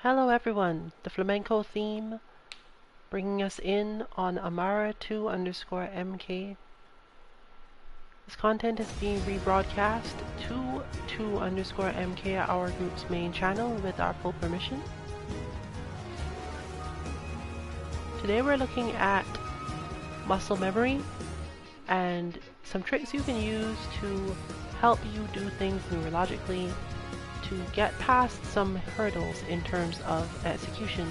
Hello everyone, the flamenco theme bringing us in on Amara2_MK. This content is being rebroadcast to 2_MK, our group's main channel, with our full permission. Today we're looking at muscle memory and some tricks you can use to help you do things neurologically to get past some hurdles in terms of execution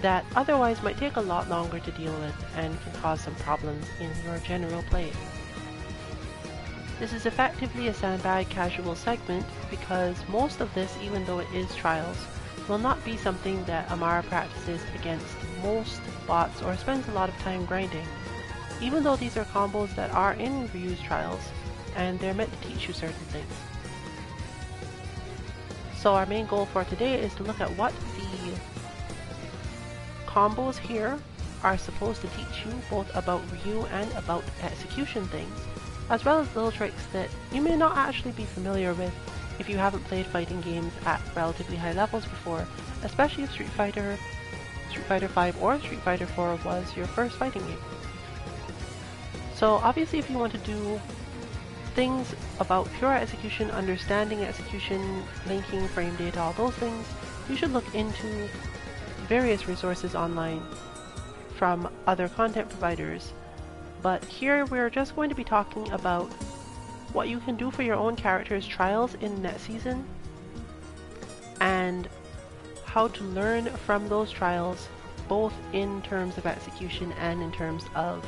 that otherwise might take a lot longer to deal with and can cause some problems in your general play. This is effectively a Sandbag casual segment because most of this, even though it is trials, will not be something that Amara practices against most bots or spends a lot of time grinding, even though these are combos that are in Ryu's trials and they're meant to teach you certain things. So our main goal for today is to look at what the combos here are supposed to teach you, both about Ryu and about execution things, as well as little tricks that you may not actually be familiar with if you haven't played fighting games at relatively high levels before, especially if Street Fighter V or Street Fighter 4 was your first fighting game. So obviously if you want to do things about pure execution, understanding execution, linking, frame data, all those things, you should look into various resources online from other content providers. But here we're just going to be talking about what you can do for your own character's trials in next season and how to learn from those trials, both in terms of execution and in terms of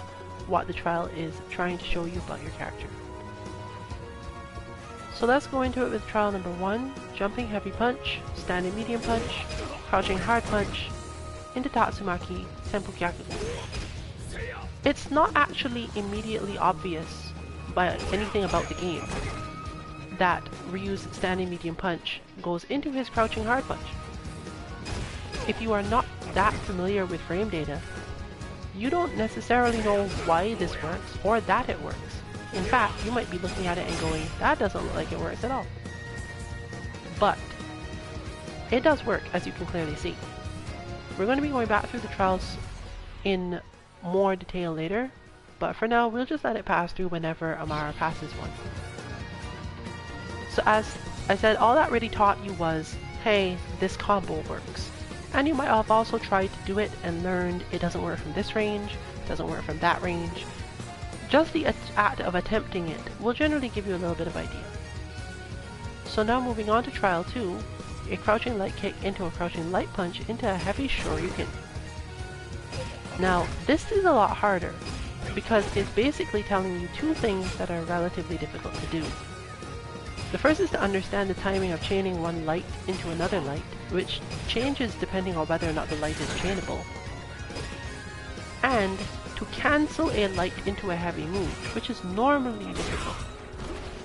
what the trial is trying to show you about your character. So let's go into it with trial number 1, jumping heavy punch, standing medium punch, crouching hard punch, into Tatsumaki, Senpukyaku. It's not actually immediately obvious by anything about the game that Ryu's standing medium punch goes into his crouching hard punch. If you are not that familiar with frame data, you don't necessarily know why this works or that it works. In fact, you might be looking at it and going, that doesn't look like it works at all. But it does work, as you can clearly see. We're going to be going back through the trials in more detail later, but for now we'll just let it pass through whenever Amara passes one. So as I said, all that really taught you was, hey, this combo works. And you might have also tried to do it and learned it doesn't work from this range, doesn't work from that range. Just the act of attempting it will generally give you a little bit of idea. So now moving on to trial 2, a crouching light kick into a crouching light punch into a heavy shoryuken. Now this is a lot harder because it's basically telling you two things that are relatively difficult to do. The first is to understand the timing of chaining one light into another light, which changes depending on whether or not the light is chainable, and to cancel a light into a heavy move, which is normally difficult.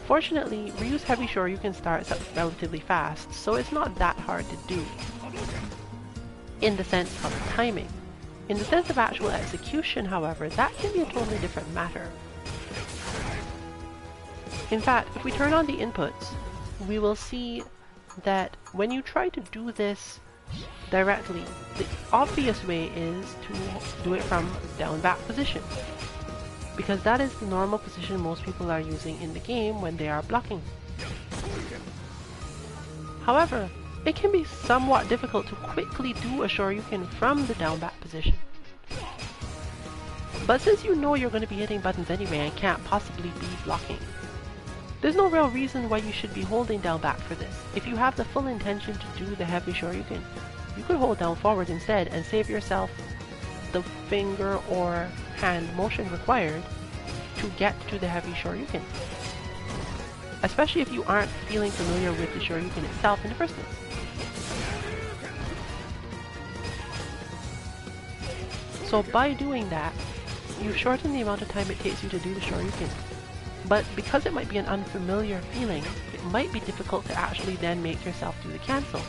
Fortunately, Ryu's heavy shoryuken starts up relatively fast, so it's not that hard to do in the sense of timing. In the sense of actual execution, however, that can be a totally different matter. In fact, if we turn on the inputs, we will see that when you try to do this directly, the obvious way is to do it from down back position, because that is the normal position most people are using in the game when they are blocking. However, it can be somewhat difficult to quickly do a shoryuken from the down back position. But since you know you're going to be hitting buttons anyway and can't possibly be blocking, there's no real reason why you should be holding down back for this. If you have the full intention to do the heavy shoryuken, you could hold down forward instead and save yourself the finger or hand motion required to get to the heavy shoryuken, especially if you aren't feeling familiar with the shoryuken itself in the first place. So by doing that, you shorten the amount of time it takes you to do the shoryuken. But because it might be an unfamiliar feeling, it might be difficult to actually then make yourself do the cancel.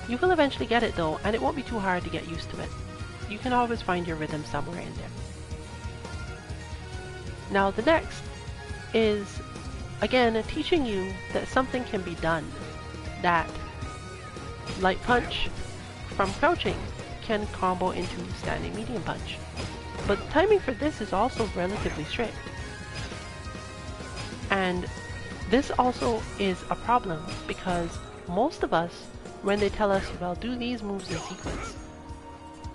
You will eventually get it though, and it won't be too hard to get used to it. You can always find your rhythm somewhere in there. Now the next is, again, teaching you that something can be done that light punch from crouching can combo into standing medium punch. But the timing for this is also relatively strict. And this also is a problem because most of us, when they tell us, well, do these moves in sequence,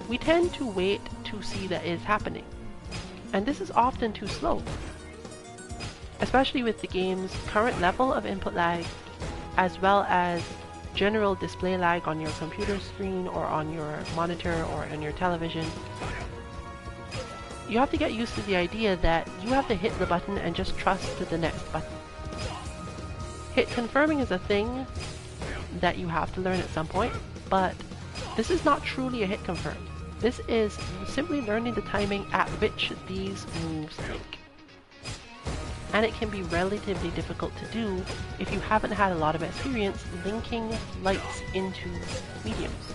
we tend to wait to see that it's happening. And this is often too slow, especially with the game's current level of input lag, as well as general display lag on your computer screen or on your monitor or on your television. You have to get used to the idea that you have to hit the button and just trust to the next button. Hit confirming is a thing that you have to learn at some point, but this is not truly a hit confirm. This is simply learning the timing at which these moves link. And it can be relatively difficult to do if you haven't had a lot of experience linking lights into mediums.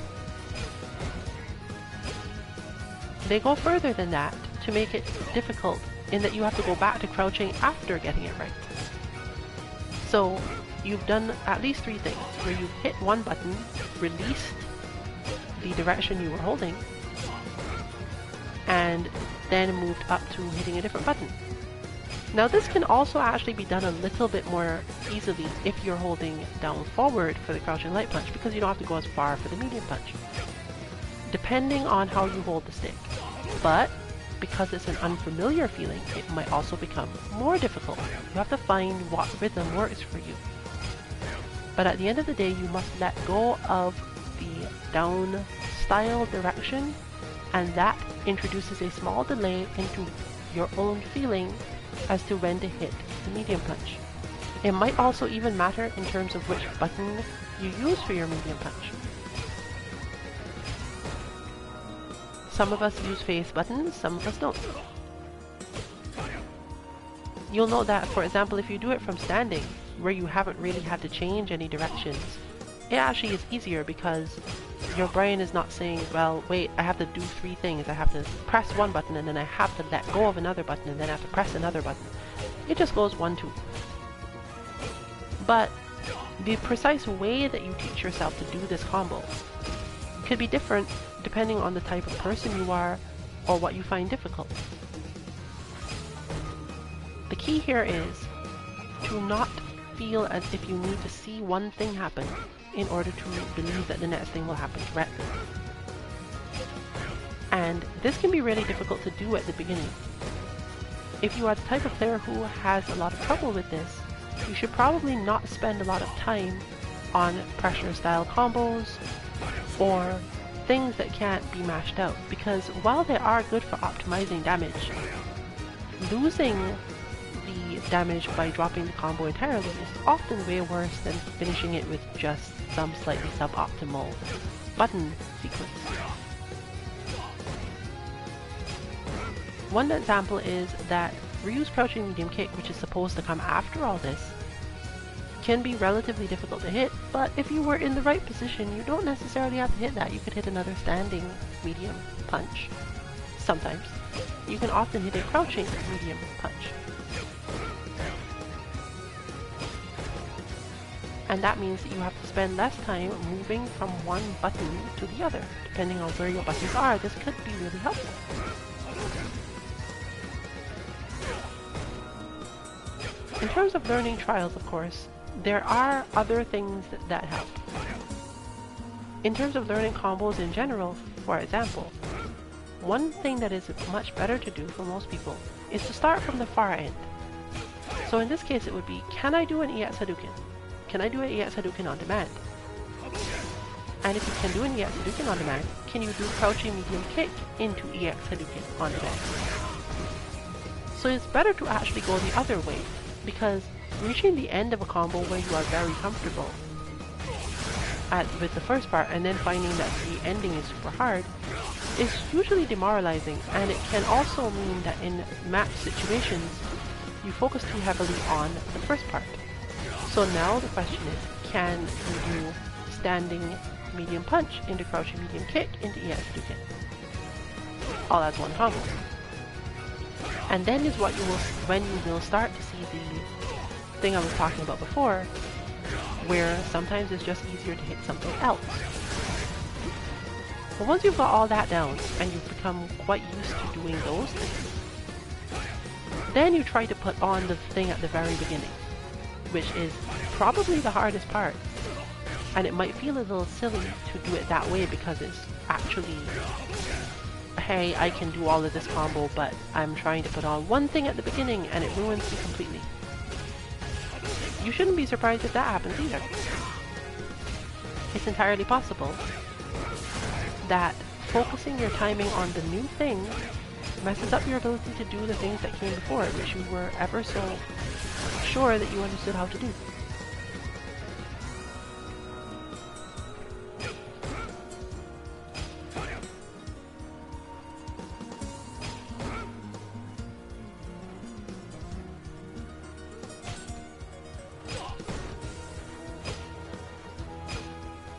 They go further than that to make it difficult in that you have to go back to crouching after getting it right. So you've done at least 3 things, where you've hit one button, released the direction you were holding, and then moved up to hitting a different button. Now this can also actually be done a little bit more easily if you're holding down forward for the crouching light punch, because you don't have to go as far for the medium punch, depending on how you hold the stick. But because it's an unfamiliar feeling, it might also become more difficult. You have to find what rhythm works for you. But at the end of the day, you must let go of the down style direction, and that introduces a small delay into your own feeling as to when to hit the medium punch. It might also even matter in terms of which button you use for your medium punch. Some of us use face buttons, some of us don't. You'll note that, for example, if you do it from standing, where you haven't really had to change any directions, it actually is easier because your brain is not saying, well, wait, I have to do 3 things. I have to press one button and then I have to let go of another button and then I have to press another button. It just goes 1, 2. But the precise way that you teach yourself to do this combo could be different depending on the type of person you are or what you find difficult. The key here is to not feel as if you need to see one thing happen in order to believe that the next thing will happen correctly. And this can be really difficult to do at the beginning. If you are the type of player who has a lot of trouble with this, you should probably not spend a lot of time on pressure style combos or things that can't be mashed out, because while they are good for optimizing damage, losing the damage by dropping the combo entirely is often way worse than finishing it with just some slightly suboptimal button sequence. One example is that Ryu's crouching medium kick, which is supposed to come after all this, can be relatively difficult to hit, but if you were in the right position, you don't necessarily have to hit that. You could hit another standing medium punch. Sometimes. You can often hit a crouching medium punch. And that means that you have to spend less time moving from one button to the other. Depending on where your buttons are, this could be really helpful. In terms of learning trials, of course, there are other things that help. In terms of learning combos in general, for example, one thing that is much better to do for most people is to start from the far end. So in this case it would be, can I do an EX Hadouken? Can I do an EX Hadouken on demand? And if you can do an EX Hadouken on demand, can you do crouching medium kick into EX Hadouken on demand? So it's better to actually go the other way, because reaching the end of a combo where you are very comfortable with the first part and then finding that the ending is super hard is usually demoralizing, and it can also mean that in match situations you focus too heavily on the first part. So now the question is, can you do standing medium punch into crouching medium kick into EX Hadouken all as one combo? And then is when you will start to see the thing I was talking about before, where sometimes it's just easier to hit something else. But once you've got all that down and you've become quite used to doing those things, then you try to put on the thing at the very beginning, which is probably the hardest part. And it might feel a little silly to do it that way because it's actually, hey, I can do all of this combo, but I'm trying to put on one thing at the beginning and it ruins me completely. You shouldn't be surprised if that happens either. It's entirely possible that focusing your timing on the new thing messes up your ability to do the things that came before it, which you were ever so sure that you understood how to do.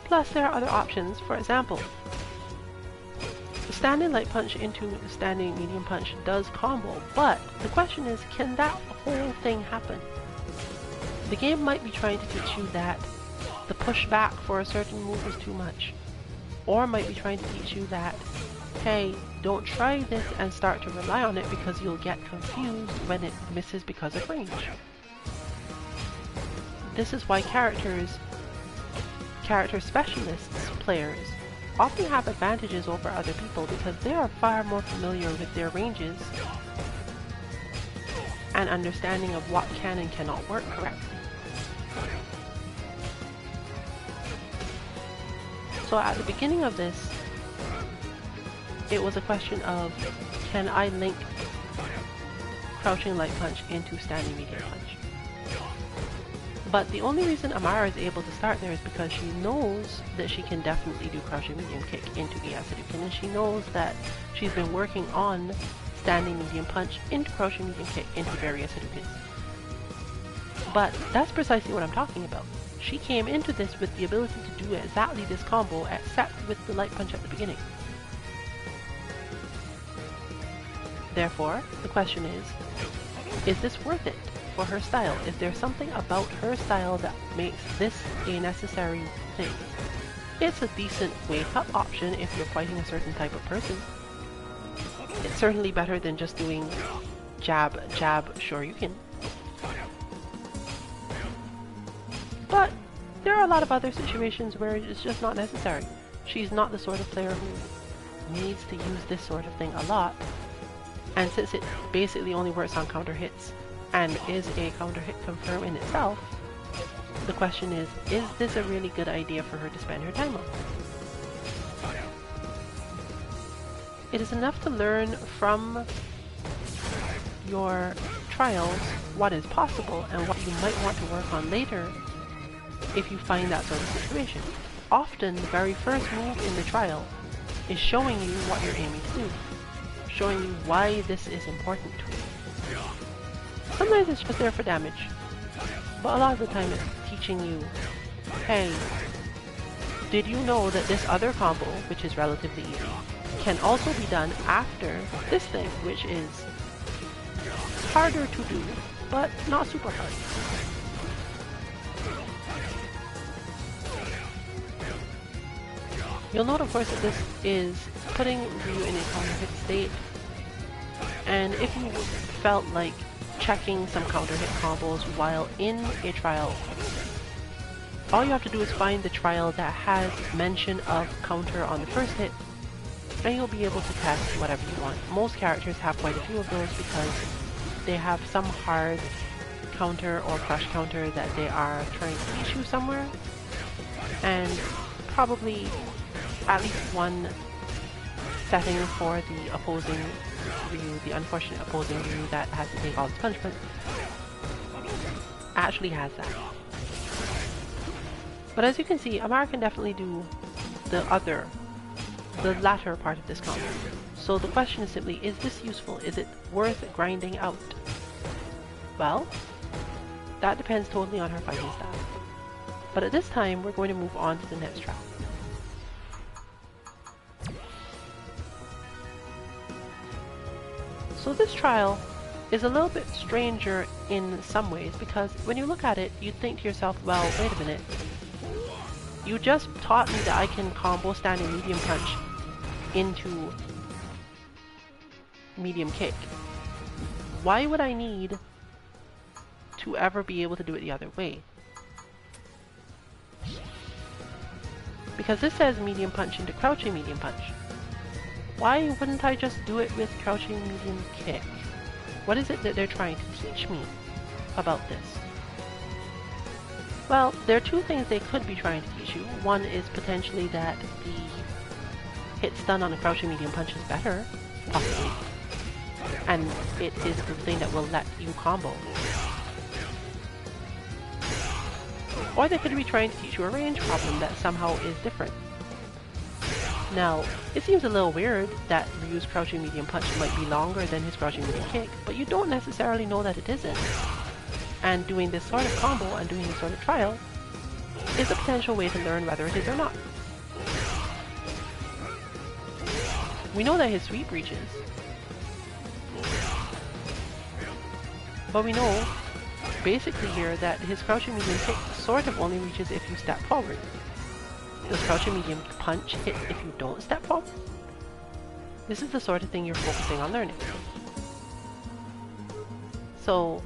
Plus, there are other options. For example, standing light punch into standing medium punch does combo, but the question is, can that whole thing happen? The game might be trying to teach you that the push back for a certain move is too much, or might be trying to teach you that, hey, don't try this and start to rely on it because you'll get confused when it misses because of range. This is why character specialists players often have advantages over other people because they are far more familiar with their ranges and understanding of what can and cannot work correctly. So at the beginning of this, it was a question of, can I link crouching light punch into standing medium punch? But the only reason Amara is able to start there is because she knows that she can definitely do crouching medium kick into Iyasuduken, and she knows that she's been working on standing medium punch into crouching medium kick into various Iyasuduken. But that's precisely what I'm talking about. She came into this with the ability to do exactly this combo, except with the light punch at the beginning. Therefore, the question is this worth it for her style? Is there something about her style that makes this a necessary thing? It's a decent wake-up option if you're fighting a certain type of person. It's certainly better than just doing jab, jab, shoryuken. But there are a lot of other situations where it's just not necessary. She's not the sort of player who needs to use this sort of thing a lot, and since it basically only works on counter hits and is a counter hit confirm in itself, the question is this a really good idea for her to spend her time on? It is enough to learn from your trials what is possible and what you might want to work on later if you find that sort of situation. Often the very first move in the trial is showing you what you're aiming to do, showing you why this is important to you. Sometimes it's just there for damage, but a lot of the time it's teaching you, hey, did you know that this other combo, which is relatively easy, can also be done after this thing, which is harder to do, but not super hard. You'll note, of course, that this is putting Ryu in a counter hit state, and if you felt like checking some counter hit combos while in a trial, all you have to do is find the trial that has mention of counter on the first hit, and you'll be able to test whatever you want. Most characters have quite a few of those because they have some hard counter or crush counter that they are trying to teach you somewhere, and probably at least one setting for the opposing Ryu, the unfortunate opposing Ryu that has to take all its punishment, actually has that. But as you can see, Amara can definitely do the latter part of this combo. So the question is simply, is this useful? Is it worth grinding out? Well, that depends totally on her fighting style. But at this time, we're going to move on to the next trial. So this trial is a little bit stranger in some ways, because when you look at it, you think to yourself, well, wait a minute. You just taught me that I can combo standing medium punch into medium kick. Why would I need to ever be able to do it the other way? Because this says medium punch into crouching medium punch. Why wouldn't I just do it with crouching medium kick? What is it that they're trying to teach me about this? Well, there are two things they could be trying to teach you. One is potentially that the hit stun on a crouching medium punch is better, possibly. And it is the thing that will let you combo. Or they could be trying to teach you a range problem that somehow is different. Now, it seems a little weird that Ryu's crouching medium punch might be longer than his crouching medium kick, but you don't necessarily know that it isn't. And doing this sort of combo and doing this sort of trial is a potential way to learn whether it is or not. We know that his sweep reaches, but we know basically here that his crouching medium kick sort of only reaches if you step forward. Does crouching medium punch hit if you don't step forward? This is the sort of thing you're focusing on learning. So,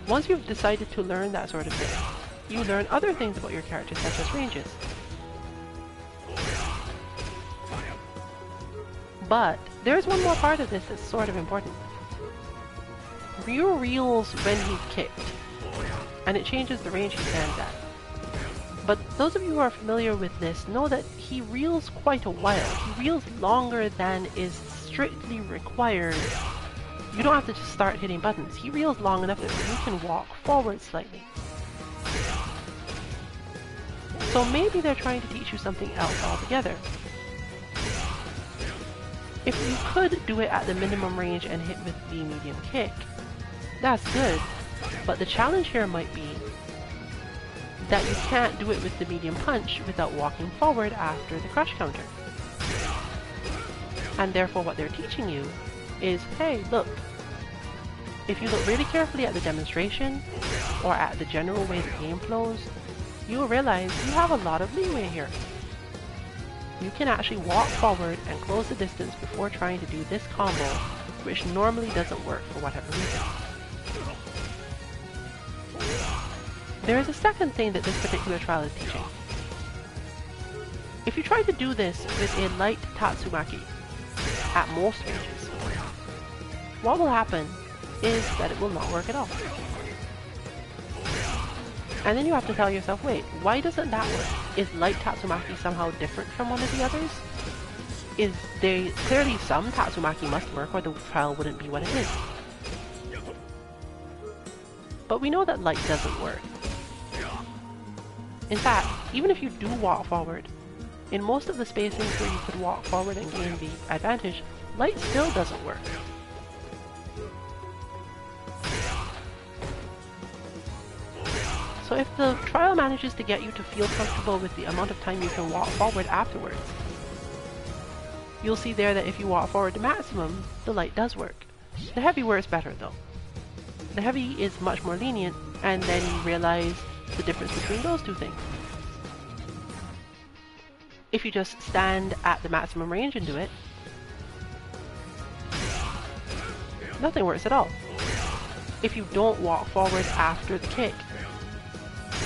once you've decided to learn that sort of thing, you learn other things about your character, such as ranges. But there's one more part of this that's sort of important. Ryu reels when he's kicked, and it changes the range he stands at. But those of you who are familiar with this know that he reels quite a while. He reels longer than is strictly required. You don't have to just start hitting buttons. He reels long enough that you can walk forward slightly. So maybe they're trying to teach you something else altogether. If you could do it at the minimum range and hit with the medium kick, that's good. But the challenge here might be that you can't do it with the medium punch without walking forward after the crush counter. And therefore what they're teaching you is, hey, look, if you look really carefully at the demonstration or at the general way the game flows, you'll realize you have a lot of leeway here. You can actually walk forward and close the distance before trying to do this combo, which normally doesn't work for whatever reason. There is a second thing that this particular trial is teaching. If you try to do this with a light Tatsumaki at most ranges, what will happen is that it will not work at all. And then you have to tell yourself, wait, why doesn't that work? Is light Tatsumaki somehow different from one of the others? Is there clearly some Tatsumaki must work or the trial wouldn't be what it is. But we know that light doesn't work. In fact, even if you do walk forward, in most of the spacings where you could walk forward and gain the advantage, light still doesn't work. So if the trial manages to get you to feel comfortable with the amount of time you can walk forward afterwards, you'll see there that if you walk forward to maximum, the light does work. The heavy works better though. The heavy is much more lenient, and then you realize the difference between those two things. If you just stand at the maximum range and do it, nothing works at all. If you don't walk forward after the kick,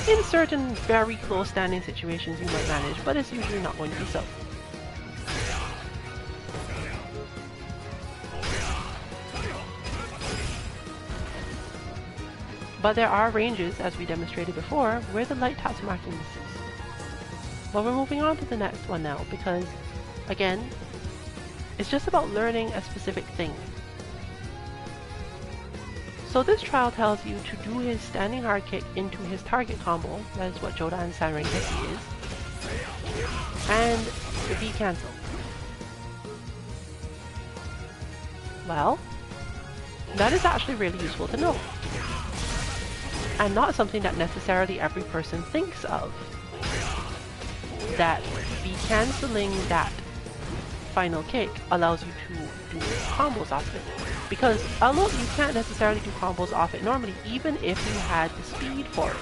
in certain very close standing situations you might manage, but it's usually not going to be so. But there are ranges, as we demonstrated before, where the light Tatsumaki misses. But we're moving on to the next one now, because, again, it's just about learning a specific thing. So this trial tells you to do his standing hard kick into his target combo, that is what Jodan Sanrengeki is, and V cancel. Well, that is actually really useful to know, and not something that necessarily every person thinks of. That V cancelling that final kick allows you to do combos off it. Because although you can't necessarily do combos off it normally, even if you had the speed for it,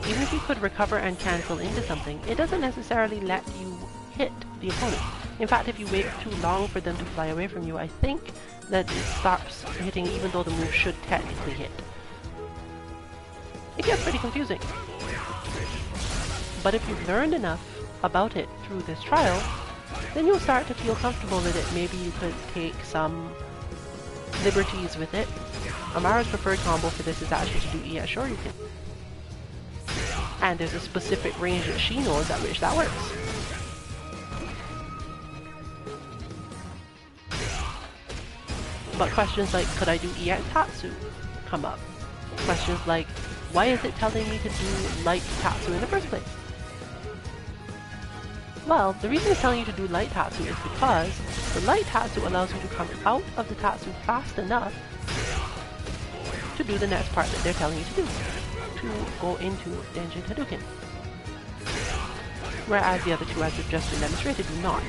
even if you could recover and cancel into something, it doesn't necessarily let you hit the opponent. In fact, if you wait too long for them to fly away from you, I think that it starts hitting even though the move should technically hit. It gets pretty confusing. But if you've learned enough about it through this trial, then you'll start to feel comfortable with it. Maybe you could take some liberties with it. Amara's preferred combo for this is actually to do ES Shoryuken. And there's a specific range that she knows at which that works. But questions like, could I do EX Tatsu, come up. Questions like, why is it telling me to do light Tatsu in the first place? Well, the reason it's telling you to do light Tatsu is because the light Tatsu allows you to come out of the Tatsu fast enough to do the next part that they're telling you to do, to go into Denjin Hadouken. Whereas the other two, as have just been demonstrated, do not.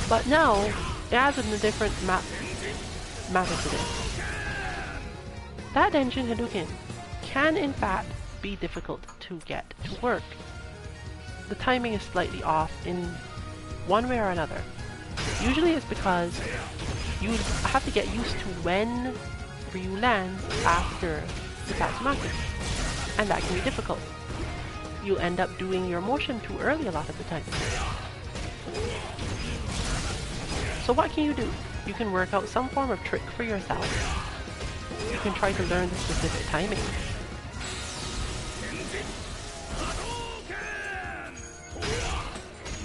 But now, it adds in a different matter to this. That Denjin Hadouken can in fact be difficult to get to work. The timing is slightly off in one way or another. Usually it's because you have to get used to when Ryu lands after the Tatsumaki, and that can be difficult. You'll end up doing your motion too early a lot of the time. So what can you do? You can work out some form of trick for yourself. You can try to learn the specific timing.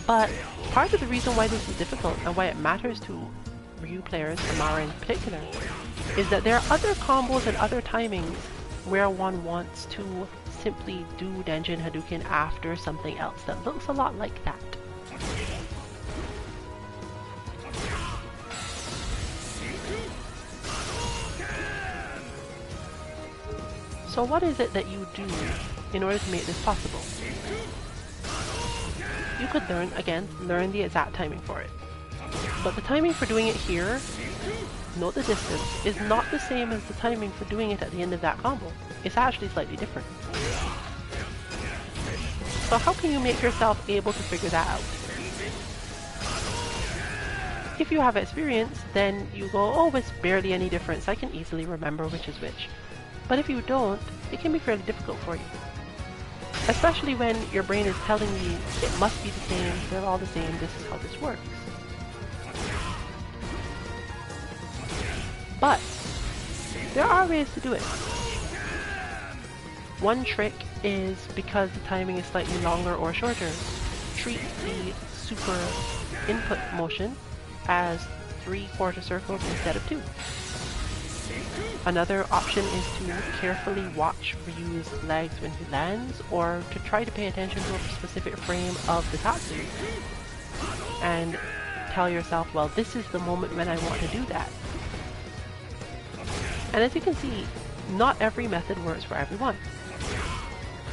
But part of the reason why this is difficult and why it matters to Ryu players, Amara in particular, is that there are other combos and other timings where one wants to simply do Denjin Hadouken after something else that looks a lot like that. So what is it that you do in order to make this possible? You could learn the exact timing for it. But the timing for doing it here, note the distance, is not the same as the timing for doing it at the end of that combo. It's actually slightly different. So how can you make yourself able to figure that out? If you have experience, then you go, oh, it's barely any difference, I can easily remember which is which. But if you don't, it can be fairly difficult for you. Especially when your brain is telling you it must be the same, they're all the same, this is how this works. But there are ways to do it. One trick is, because the timing is slightly longer or shorter, treat the super input motion as 3 quarter circles instead of 2. Another option is to carefully watch Ryu's legs when he lands, or to try to pay attention to a specific frame of the Tatsu and tell yourself, well, this is the moment when I want to do that. And as you can see, not every method works for everyone.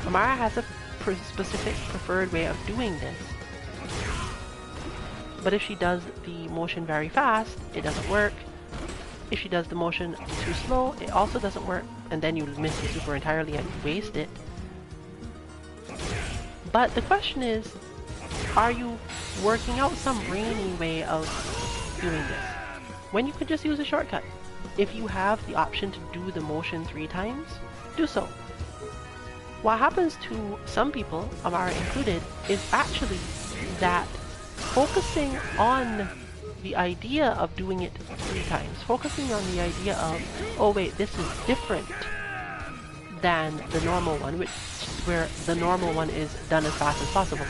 Amara has a specific preferred way of doing this. But if she does the motion very fast, it doesn't work. If she does the motion too slow, it also doesn't work, and then you miss the super entirely and waste it. But the question is, are you working out some brainy way of doing this, when you could just use a shortcut? If you have the option to do the motion 3 times, do so. What happens to some people, Amara included, is actually that focusing on the idea of doing it 3 times, focusing on the idea of, oh wait, this is different than the normal one, where the normal one is done as fast as possible,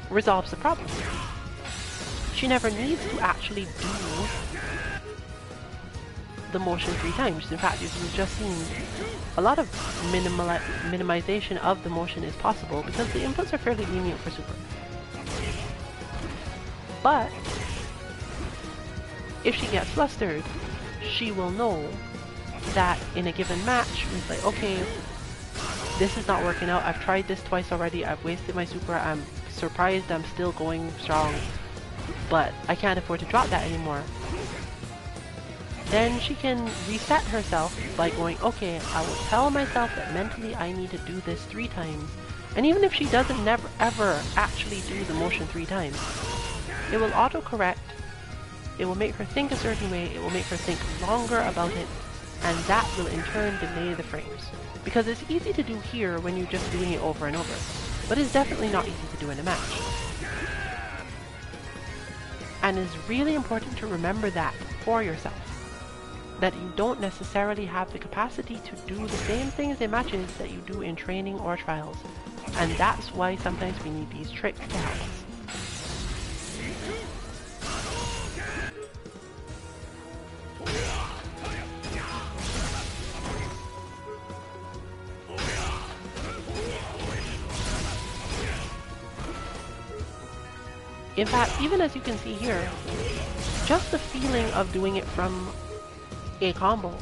resolves the problem. She never needs to actually do the motion 3 times. In fact, you've just seen a lot of minimization of the motion is possible because the inputs are fairly lenient for super. But if she gets flustered, she will know that in a given match, it's like, okay, this is not working out. I've tried this twice already. I've wasted my super. I'm surprised I'm still going strong, but I can't afford to drop that anymore. Then she can reset herself by going, okay, I will tell myself that mentally I need to do this 3 times. And even if she doesn't never ever actually do the motion 3 times, it will auto-correct, it will make her think a certain way, it will make her think longer about it, and that will in turn delay the frames. Because it's easy to do here when you're just doing it over and over, but it's definitely not easy to do in a match. And it's really important to remember that for yourself. That you don't necessarily have the capacity to do the same things in matches that you do in training or trials. And that's why sometimes we need these tricks to help us. In fact, even as you can see here, just the feeling of doing it from a combo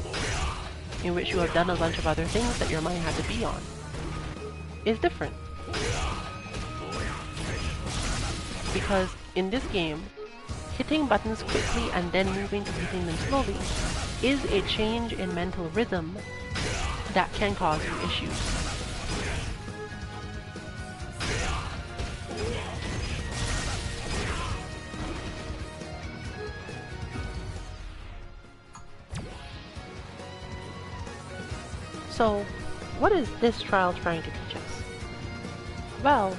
in which you have done a bunch of other things that your mind had to be on is different. Because in this game, hitting buttons quickly and then moving to hitting them slowly is a change in mental rhythm that can cause you issues. So, what is this trial trying to teach us? Well,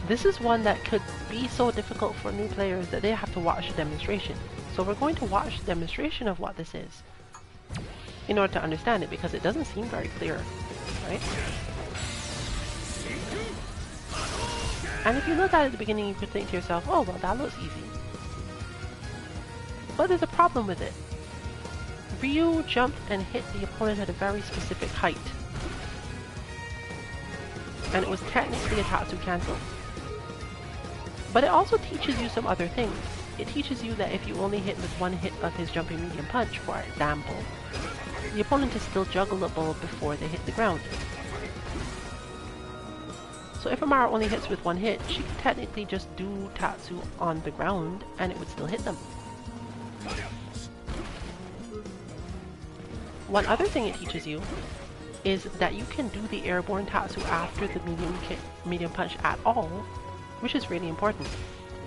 this is one that could be so difficult for new players that they have to watch a demonstration. So we're going to watch the demonstration of what this is in order to understand it, because it doesn't seem very clear, right? And if you look at it at the beginning, you could think to yourself, oh well, that looks easy. But there's a problem with it. Ryu jumped and hit the opponent at a very specific height, and it was technically a Tatsu cancel. But it also teaches you some other things. It teaches you that if you only hit with 1 hit of his jumping medium punch, for example, the opponent is still juggleable before they hit the ground. So if Amara only hits with 1 hit, she could technically just do Tatsu on the ground and it would still hit them. One other thing it teaches you is that you can do the airborne Tatsu after the medium punch at all, which is really important.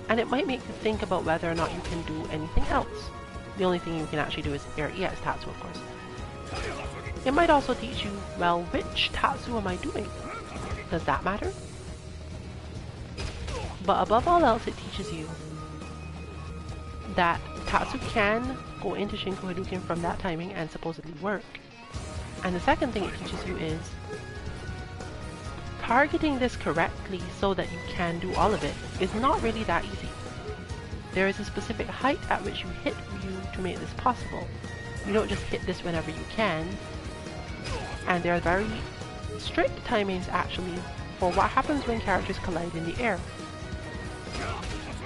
And it might make you think about whether or not you can do anything else. The only thing you can actually do is air EX Tatsu, of course. It might also teach you, well, which Tatsu am I doing? Does that matter? But above all else, it teaches you that Tatsu can go into Shinku Hadouken from that timing and supposedly work. And the second thing it teaches you is targeting this correctly so that you can do all of it is not really that easy. There is a specific height at which you hit Ryu to make this possible. You don't just hit this whenever you can. And there are very strict timings actually for what happens when characters collide in the air.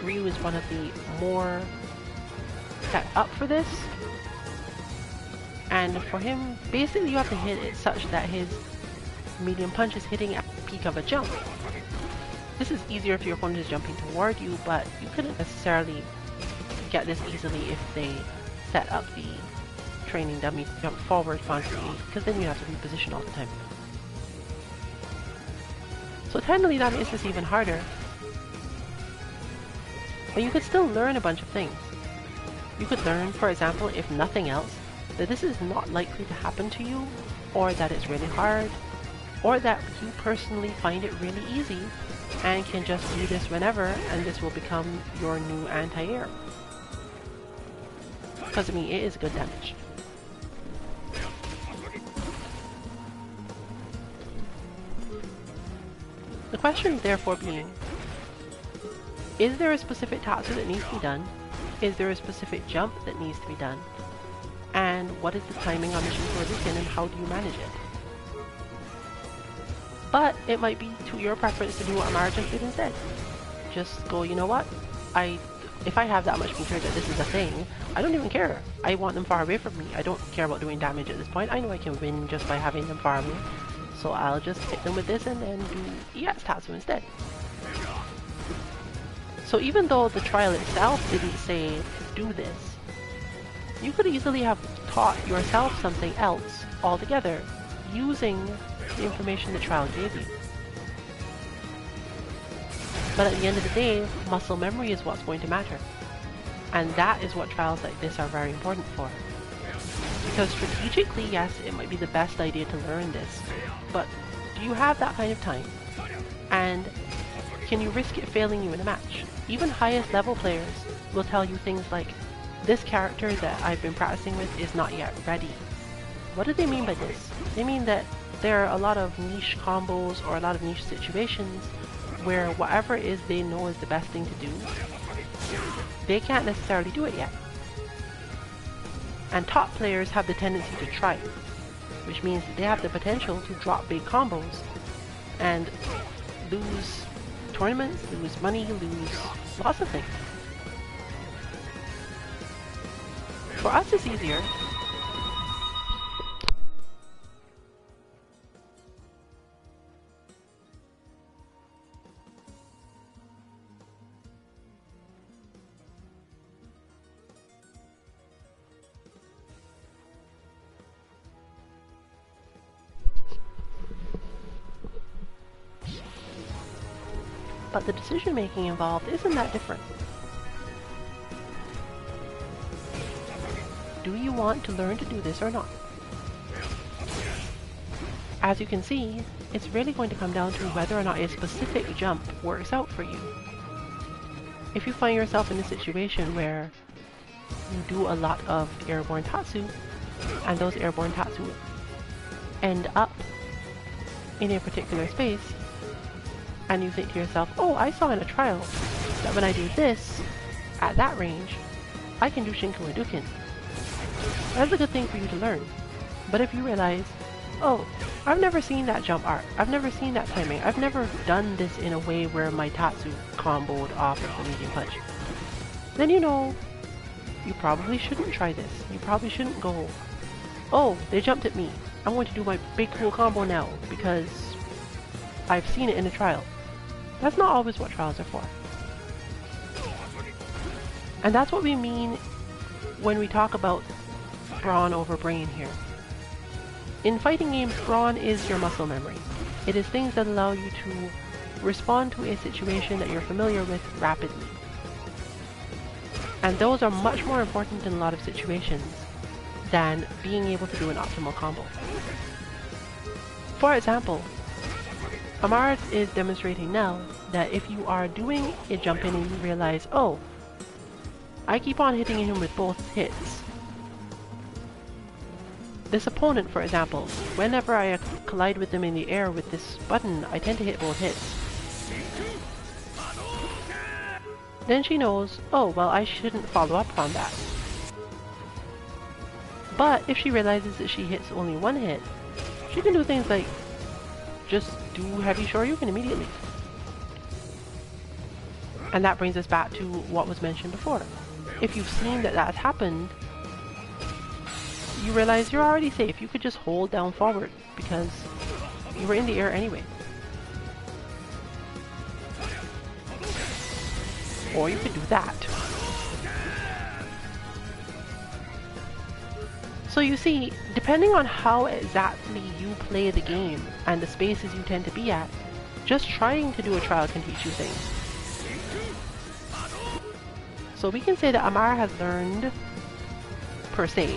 Ryu is one of the more set up for this, and for him, basically you have to hit it such that his medium punch is hitting at the peak of a jump. This is easier if your opponent is jumping toward you, but you couldn't necessarily get this easily if they set up the training dummy to jump forward constantly, because then you have to reposition all the time. So technically that makes this even harder. But you could still learn a bunch of things. You could learn, for example, if nothing else, that this is not likely to happen to you, or that it's really hard, or that you personally find it really easy and can just do this whenever, and this will become your new anti-air. Because I mean, it is good damage. The question therefore being, is there a specific Tatsu that needs to be done? Is there a specific jump that needs to be done? And what is the timing on the Shinku Hadouken and how do you manage it? But it might be to your preference to do what Amara just did instead. Just go, you know what? If I have that much meter that this is a thing, I don't even care. I want them far away from me. I don't care about doing damage at this point. I know I can win just by having them far away. so I'll just hit them with this and then do EX Tatsu instead. So even though the trial itself didn't say do this, you could easily have taught yourself something else altogether using the information the trial gave you. But at the end of the day, muscle memory is what's going to matter. And that is what trials like this are very important for. Because strategically, yes, it might be the best idea to learn this, but do you have that kind of time? And can you risk it failing you in a match? Even highest level players will tell you things like, this character that I've been practicing with is not yet ready. What do they mean by this? They mean that there are a lot of niche combos or a lot of niche situations where whatever it is they know is the best thing to do, they can't necessarily do it yet. And top players have the tendency to try, which means that they have the potential to drop big combos and lose tournaments, lose money, lose lots of things. For us it's easier. But the decision making involved isn't that different. Do you want to learn to do this or not? As you can see, it's really going to come down to whether or not a specific jump works out for you. If you find yourself in a situation where you do a lot of airborne tatsu, and those airborne tatsu end up in a particular space, and you think to yourself, oh, I saw in a trial that when I do this, at that range, I can do Shinku Hadouken. That's a good thing for you to learn. But if you realize, oh, I've never seen that jump art, I've never seen that timing, I've never done this in a way where my tatsu comboed off of the medium punch, then you know, you probably shouldn't try this. You probably shouldn't go, oh, they jumped at me, I'm going to do my big cool combo now because I've seen it in a trial. That's not always what trials are for. And that's what we mean when we talk about brawn over brain here. In fighting games, brawn is your muscle memory. It is things that allow you to respond to a situation that you're familiar with rapidly. And those are much more important in a lot of situations than being able to do an optimal combo. For example, Amara is demonstrating now that if you are doing a jump in and you realize, oh, I keep on hitting him with both hits. This opponent, for example, whenever I collide with them in the air with this button, I tend to hit both hits. Then she knows, oh, well, I shouldn't follow up on that. But if she realizes that she hits only one hit, she can do things like just do heavy Shoryuken immediately. And that brings us back to what was mentioned before. If you've seen that that's happened, you realize you're already safe. You could just hold down forward because you were in the air anyway. Or you could do that. So you see, depending on how exactly you play the game and the spaces you tend to be at, just trying to do a trial can teach you things. So we can say that Amara has learned, per se,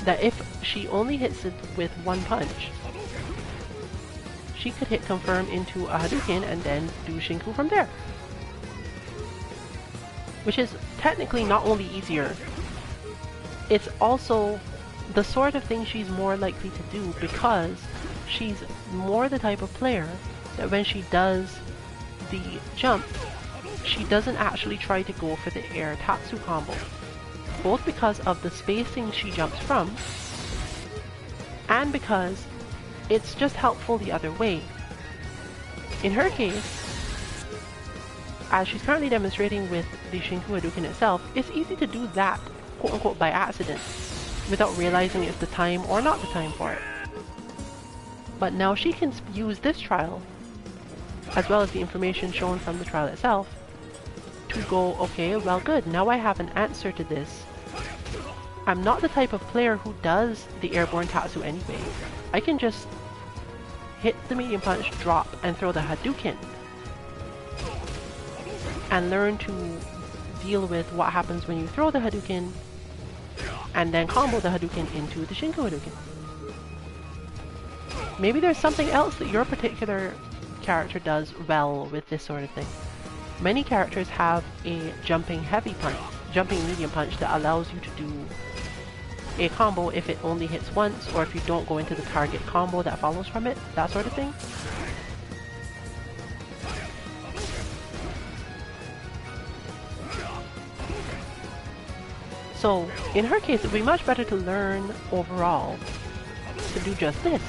that if she only hits it with one punch, she could hit confirm into a Hadouken and then do Shinku from there. Which is technically not only easier, it's also the sort of thing she's more likely to do because she's more the type of player that when she does the jump, she doesn't actually try to go for the air Tatsu combo. Both because of the spacing she jumps from, and because it's just helpful the other way. In her case, as she's currently demonstrating with the Shinku Hadouken itself, it's easy to do that, quote-unquote, by accident, without realizing it's the time or not the time for it. But now she can use this trial, as well as the information shown from the trial itself, to go, okay, well good, now I have an answer to this. I'm not the type of player who does the airborne Tatsu anyway. I can just hit the medium punch, drop, and throw the Hadouken, and learn to deal with what happens when you throw the Hadouken, and then combo the Hadouken into the Shinku Hadouken. Maybe there's something else that your particular character does well with this sort of thing. Many characters have a jumping medium punch that allows you to do a combo if it only hits once, or if you don't go into the target combo that follows from it, that sort of thing. So, in her case, it would be much better to learn overall to do just this.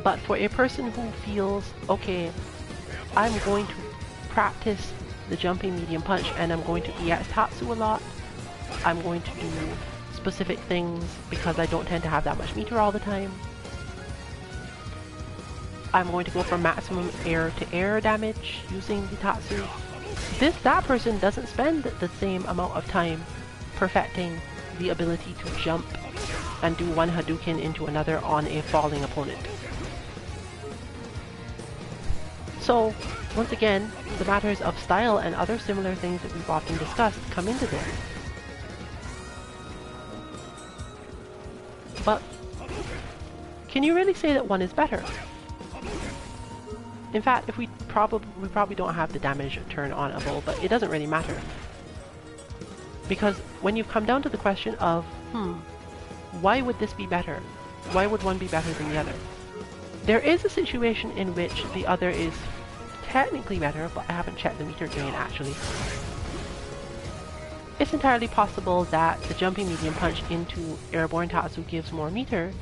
But for a person who feels, okay, I'm going to practice the jumping medium punch and I'm going to EX Tatsu a lot, I'm going to do specific things because I don't tend to have that much meter all the time, I'm going to go for maximum air-to-air damage using the Tatsu. That person doesn't spend the same amount of time perfecting the ability to jump and do one Hadouken into another on a falling opponent. So, once again, the matters of style and other similar things that we've often discussed come into this. But, can you really say that one is better? In fact, we probably don't have the damage turn on-able, but it doesn't really matter. Because when you come down to the question of, why would this be better? Why would one be better than the other? There is a situation in which the other is technically better, but I haven't checked the meter gain actually. It's entirely possible that the jumping medium punch into airborne Tatsu gives more meter,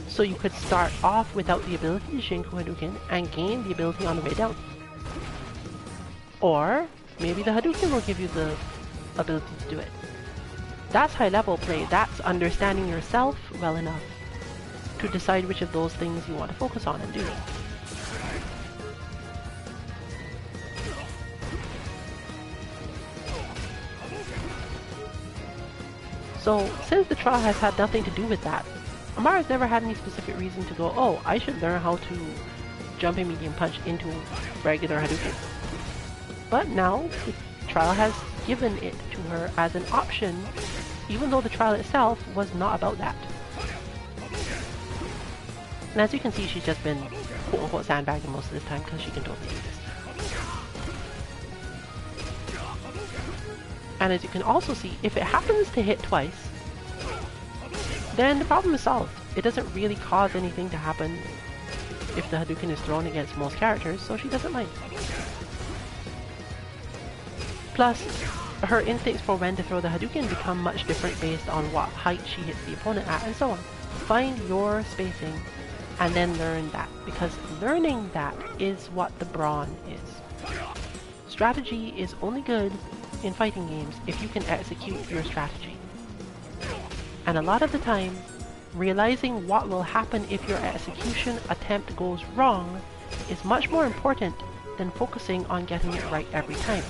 so you could start off without the ability to Shinku Hadouken and gain the ability on the way down. Or maybe the Hadouken will give you the ability to do it. That's high level play, that's understanding yourself well enough to decide which of those things you want to focus on and do. So, since the trial has had nothing to do with that, Amara's never had any specific reason to go, oh, I should learn how to jump a medium punch into regular Hadouken. But now, the trial has given it to her as an option, even though the trial itself was not about that. And as you can see, she's just been quote-unquote sandbagging most of this time because she can totally do this. And as you can also see, if it happens to hit twice, then the problem is solved. It doesn't really cause anything to happen if the Hadouken is thrown against most characters, so she doesn't mind. Plus, her instincts for when to throw the Hadouken become much different based on what height she hits the opponent at, and so on. Find your spacing, and then learn that, because learning that is what the Brawn is. Strategy is only good in fighting games if you can execute your strategy. And a lot of the time, realizing what will happen if your execution attempt goes wrong is much more important than focusing on getting it right every time.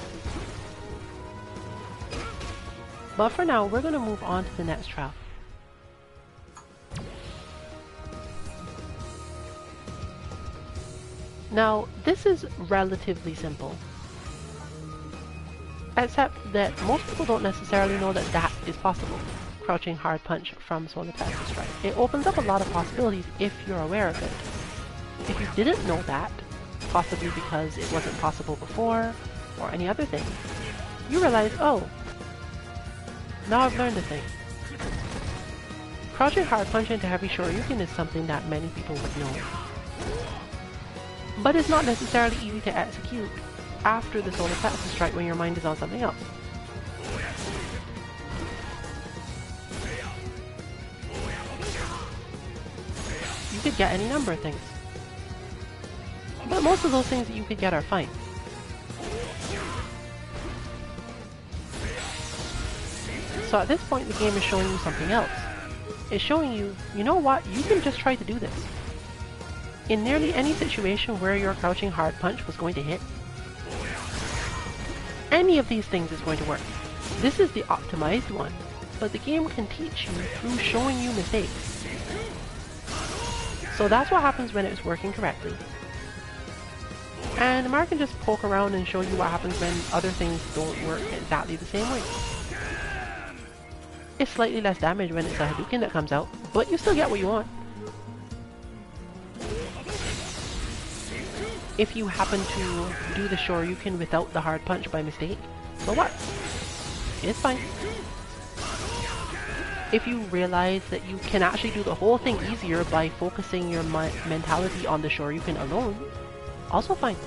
But for now, we're going to move on to the next trial. Now, this is relatively simple. Except that most people don't necessarily know that that is possible. Crouching hard punch from Solar Plexus Strike. It opens up a lot of possibilities if you're aware of it. If you didn't know that, possibly because it wasn't possible before, or any other thing, you realize, oh, now I've learned a thing. Crouching hard punch into heavy shoryuken is something that many people would know. But it's not necessarily easy to execute after the Solar Plexus Strike when your mind is on something else. You could get any number of things. But most of those things that you could get are fine. So at this point the game is showing you something else. is showing you, you know what, you can just try to do this. In nearly any situation where your crouching hard punch was going to hit, any of these things is going to work. This is the optimized one, but the game can teach you through showing you mistakes. So that's what happens when it's working correctly. And Amara can just poke around and show you what happens when other things don't work exactly the same way. It's slightly less damage when it's a Hadouken that comes out, but you still get what you want. If you happen to do the Shoryuken without the hard punch by mistake, so what? It's fine. If you realize that you can actually do the whole thing easier by focusing your mentality on the Shoryuken alone, also fine.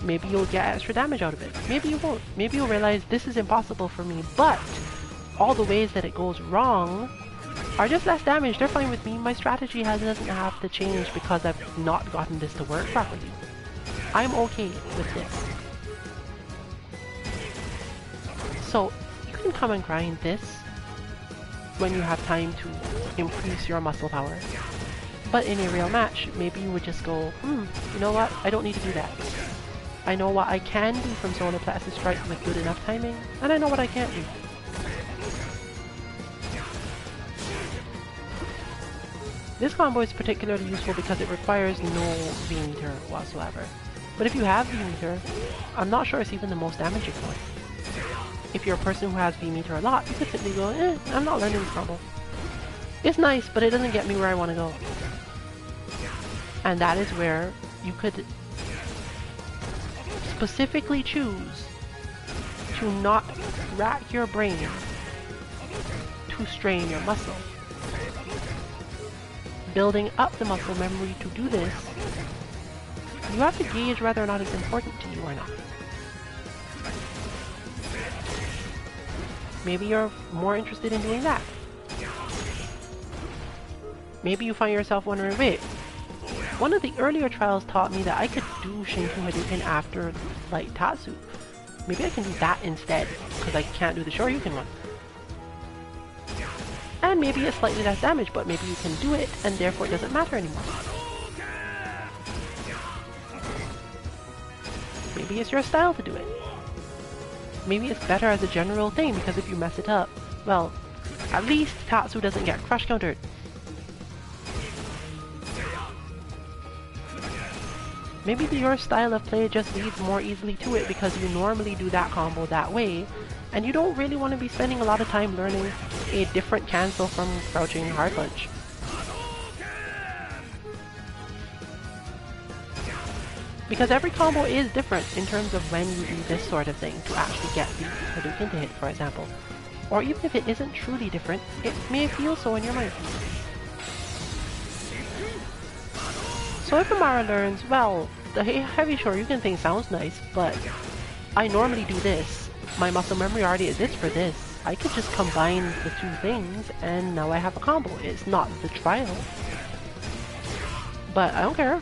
Maybe you'll get extra damage out of it. Maybe you won't. Maybe you'll realize this is impossible for me, but all the ways that it goes wrong are just less damage. They're fine with me. My strategy doesn't have to change because I've not gotten this to work properly. I'm okay with this. So you can come and grind this when you have time to increase your muscle power. But in a real match, maybe you would just go, you know what, I don't need to do that. I know what I can do from Solar Plexus Strike with good enough timing, and I know what I can't do. This combo is particularly useful because it requires no V-meter whatsoever. But if you have V-meter, I'm not sure it's even the most damaging one. If you're a person who has V-meter a lot, you could simply go, I'm not learning this combo. It's nice, but it doesn't get me where I want to go. And that is where you could specifically choose to not rack your brain to strain your muscle. Building up the muscle memory to do this, you have to gauge whether or not it's important to you or not. Maybe you're more interested in doing that. Maybe you find yourself wondering, wait, one of the earlier trials taught me that I could do Shinku Hadouken after Light Tatsu. Maybe I can do that instead, because I can't do the Shoryuken one. And maybe it's slightly less damage, but maybe you can do it, and therefore it doesn't matter anymore. Maybe it's your style to do it. Maybe it's better as a general thing, because if you mess it up, well, at least Tatsu doesn't get crush countered. Maybe your style of play just leads more easily to it because you normally do that combo that way, and you don't really want to be spending a lot of time learning a different cancel from crouching hard punch. Because every combo is different in terms of when you do this sort of thing to actually get the Hadouken to hit, for example. Or even if it isn't truly different, it may feel so in your mind. So if Amara learns, well, the heavy Shoryuken thing sounds nice, but I normally do this. My muscle memory already exists for this. I could just combine the two things and now I have a combo. It's not the trial. But I don't care.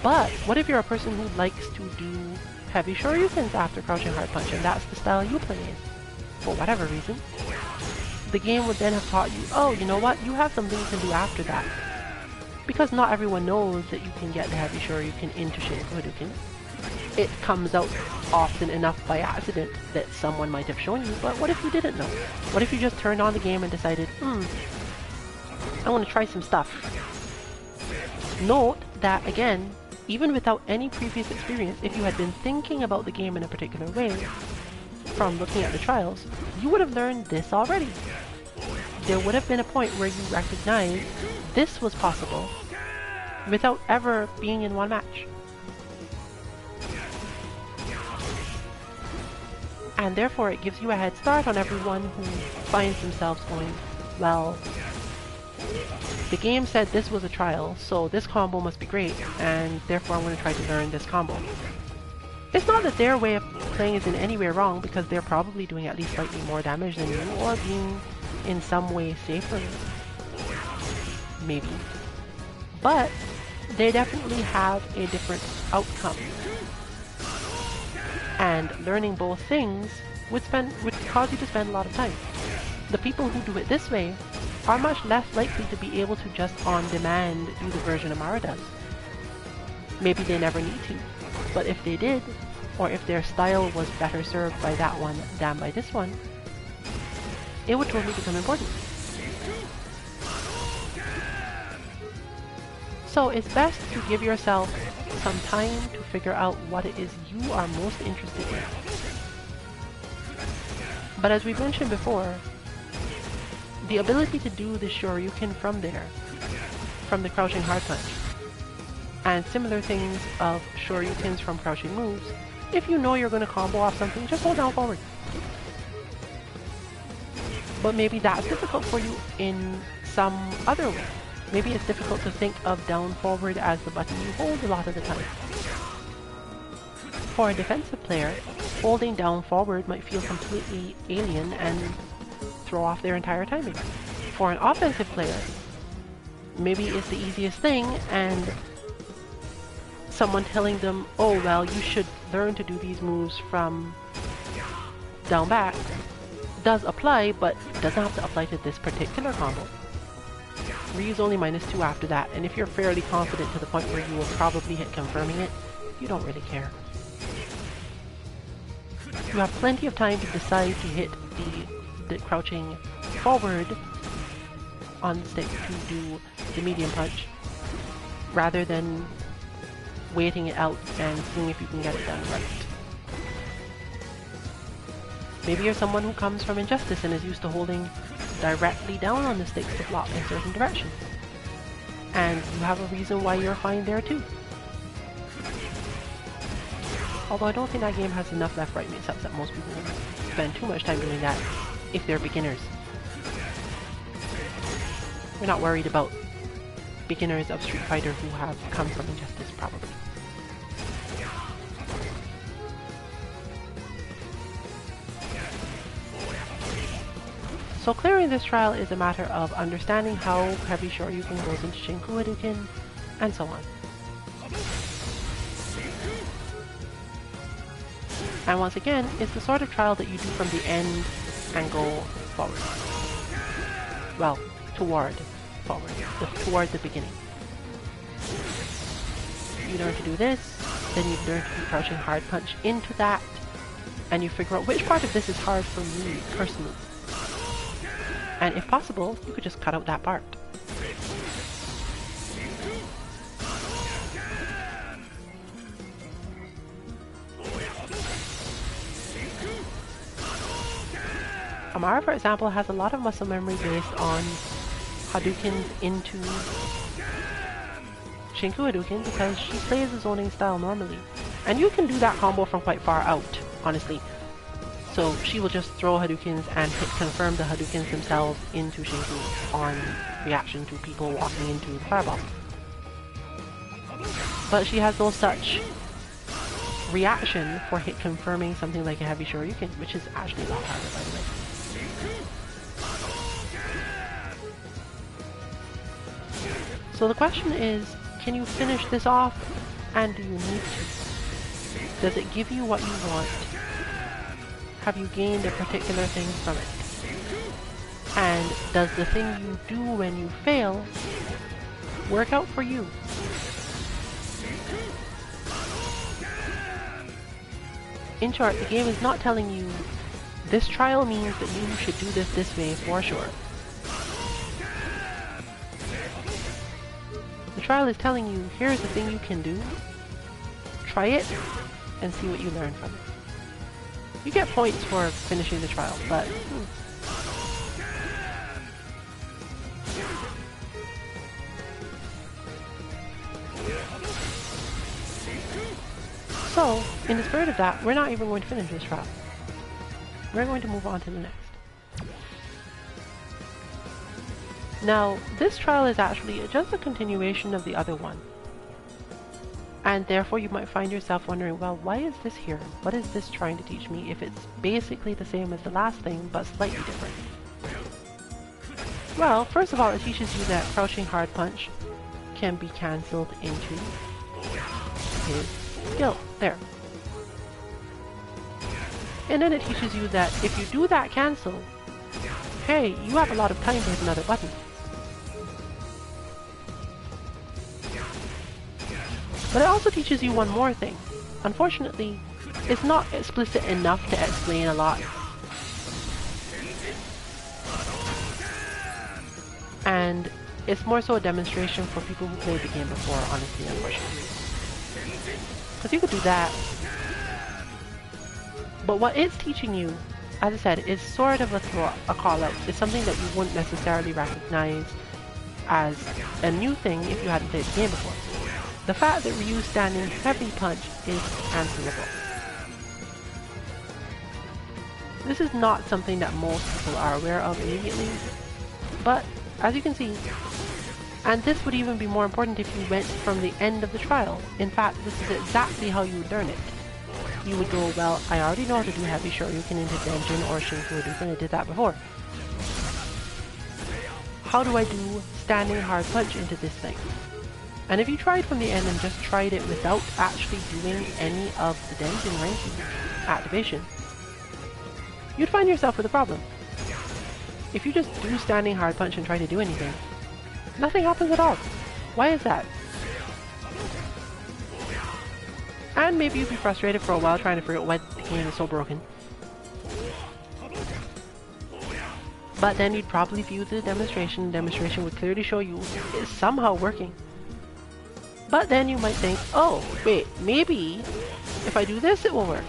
But what if you're a person who likes to do heavy Shoryukens after crouching hard punch and that's the style you play in? For whatever reason. The game would then have taught you, oh, you know what? You have something you can do after that. Because not everyone knows that you can get the heavy Shoryuken into Shinku Hadouken. It comes out often enough by accident that someone might have shown you, but what if you didn't know? What if you just turned on the game and decided, I want to try some stuff. Note that, again, even without any previous experience, if you had been thinking about the game in a particular way, from looking at the trials, you would have learned this already. There would have been a point where you recognized this was possible without ever being in one match. And therefore it gives you a head start on everyone who finds themselves going, well, the game said this was a trial, so this combo must be great, and therefore I'm going to try to learn this combo. It's not that their way of playing is in any way wrong, because they're probably doing at least slightly more damage than you, or being in some way safer. Maybe. But they definitely have a different outcome. And learning both things would cause you to spend a lot of time. The people who do it this way are much less likely to be able to just on demand do the version Amara does. Maybe they never need to, but if they did, or if their style was better served by that one than by this one, it would totally become important. So it's best to give yourself some time to figure out what it is you are most interested in. But as we mentioned before, the ability to do the Shoryuken from there, from the crouching hard punch, and similar things of Shoryukens from crouching moves, if you know you're going to combo off something, just hold down forward. But maybe that's difficult for you in some other way. Maybe it's difficult to think of down forward as the button you hold a lot of the time. For a defensive player, holding down forward might feel completely alien and throw off their entire timing. For an offensive player, maybe it's the easiest thing, and someone telling them, oh well, you should learn to do these moves from down back, does apply, but doesn't have to apply to this particular combo. Ryu's only -2 after that, and if you're fairly confident to the point where you will probably hit confirming it, you don't really care. You have plenty of time to decide to hit the crouching forward on the stick to do the medium punch, rather than waiting it out and seeing if you can get it done right. Maybe you're someone who comes from Injustice and is used to holding directly down on the sticks to block in certain directions. And you have a reason why you're fine there too. Although I don't think that game has enough left-right mix-ups that most people will spend too much time doing that if they're beginners. We're not worried about beginners of Street Fighter who have come from Injustice, probably. So clearing this trial is a matter of understanding how heavy Shoryuken goes into Shinku Hadouken, and so on. And once again, it's the sort of trial that you do from the end and go forward. Well, toward forward, toward the beginning. You learn to do this, then you learn to do crouching hard punch into that, and you figure out which part of this is hard for me personally. And if possible, you could just cut out that part. Amara, for example, has a lot of muscle memory based on Hadoukens into Shinku Hadouken because she plays the zoning style normally. And you can do that combo from quite far out, honestly. So she will just throw Hadoukens and confirm the Hadoukens themselves into Shinku on reaction to people walking into the fireball. But she has no such reaction for hit confirming something like a heavy Shoryuken, which is actually a lot harder, by the way. So the question is, can you finish this off, and do you need to? Does it give you what you want? Have you gained a particular thing from it? And does the thing you do when you fail work out for you? In short, the game is not telling you, this trial means that you should do this way for sure. The trial is telling you, here's the thing you can do, try it, and see what you learn from it. You get points for finishing the trial, but... So, in the spirit of that, we're not even going to finish this trial. We're going to move on to the next. Now, this trial is actually just a continuation of the other one. And therefore you might find yourself wondering, well, why is this here? What is this trying to teach me if it's basically the same as the last thing, but slightly different? Well, first of all, it teaches you that crouching hard punch can be cancelled into his skill. There. And then it teaches you that if you do that cancel, hey, you have a lot of time to hit another button. But it also teaches you one more thing. Unfortunately, it's not explicit enough to explain a lot. And it's more so a demonstration for people who played the game before, honestly, unfortunately. Because you could do that. But what it's teaching you, as I said, is sort of a call-out. It's something that you wouldn't necessarily recognize as a new thing if you hadn't played the game before. The fact that Ryu's standing heavy punch is cancelable. This is not something that most people are aware of immediately, but as you can see, and this would even be more important if you went from the end of the trial. In fact, this is exactly how you would learn it. You would go, well, I already know how to do heavy shoryuken into Denjin or Shinku Hadouken, I did that before. How do I do standing hard punch into this thing? And if you tried from the end and just tried it without actually doing any of the Denjin ranking activation, you'd find yourself with a problem. If you just do standing hard punch and try to do anything, nothing happens at all. Why is that? And maybe you'd be frustrated for a while trying to figure out why the game is so broken. But then you'd probably view the demonstration. The demonstration would clearly show you it's somehow working. But then you might think, oh, wait, maybe if I do this it will work.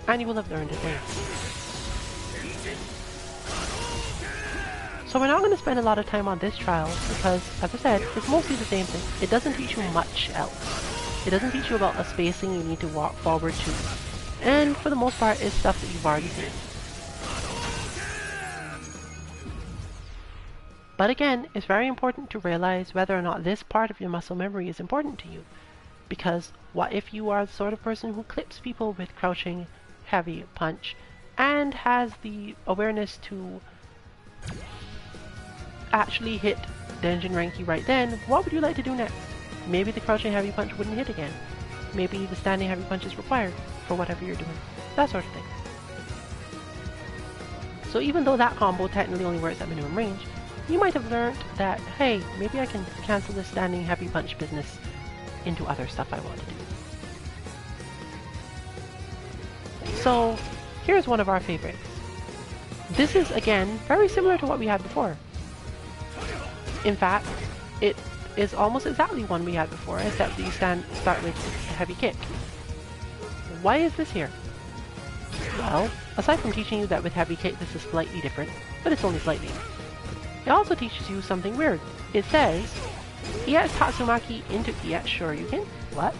And you will have learned it then. So we're not going to spend a lot of time on this trial because, as I said, it's mostly the same thing. It doesn't teach you much else. It doesn't teach you about a spacing you need to walk forward to. And for the most part, it's stuff that you've already seen. But again, it's very important to realize whether or not this part of your muscle memory is important to you. Because what if you are the sort of person who clips people with crouching heavy punch and has the awareness to actually hit Denjin Ranki right then? What would you like to do next? Maybe the crouching heavy punch wouldn't hit again. Maybe the standing heavy punch is required for whatever you're doing. That sort of thing. So even though that combo technically only works at minimum range, you might have learned that, hey, maybe I can cancel this standing heavy punch business into other stuff I want to do. So here's one of our favorites. This is, again, very similar to what we had before. In fact, it is almost exactly one we had before, except that you start with a heavy kick. Why is this here? Well, aside from teaching you that with heavy kick this is slightly different, but it's only slightly. It also teaches you something weird. It says, EX Tatsumaki into EX Shoryuken? What?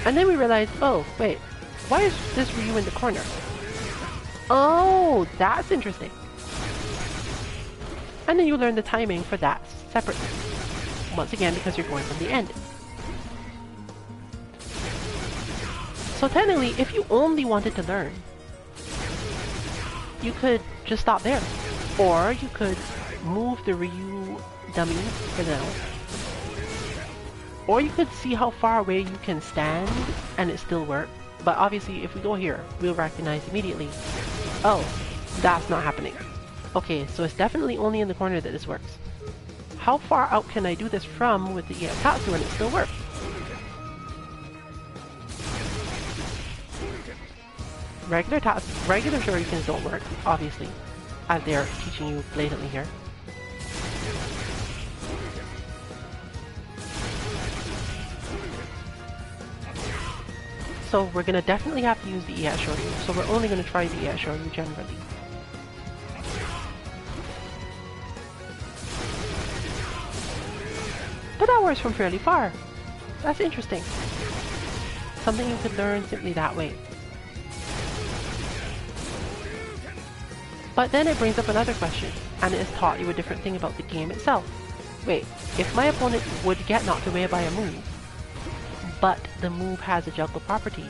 And then we realize, oh, wait, why is this Ryu in the corner? Oh, that's interesting. And then you learn the timing for that separately. Once again, because you're going from the end. So technically, if you only wanted to learn, you could just stop there. Or you could move the Ryu dummy for now. Or you could see how far away you can stand and it still work. But obviously if we go here, we'll recognize immediately, oh, that's not happening. Okay, so it's definitely only in the corner that this works. How far out can I do this from with the Iatatsu and it still works? Regular Shoryukens don't work, obviously, as they are teaching you blatantly here. So we're gonna definitely have to use the ES Shoryu, so we're only gonna try the ES Shoryu generally. But that works from fairly far. That's interesting. Something you could learn simply that way. But then it brings up another question, and it has taught you a different thing about the game itself. Wait, if my opponent would get knocked away by a move, but the move has a juggle property,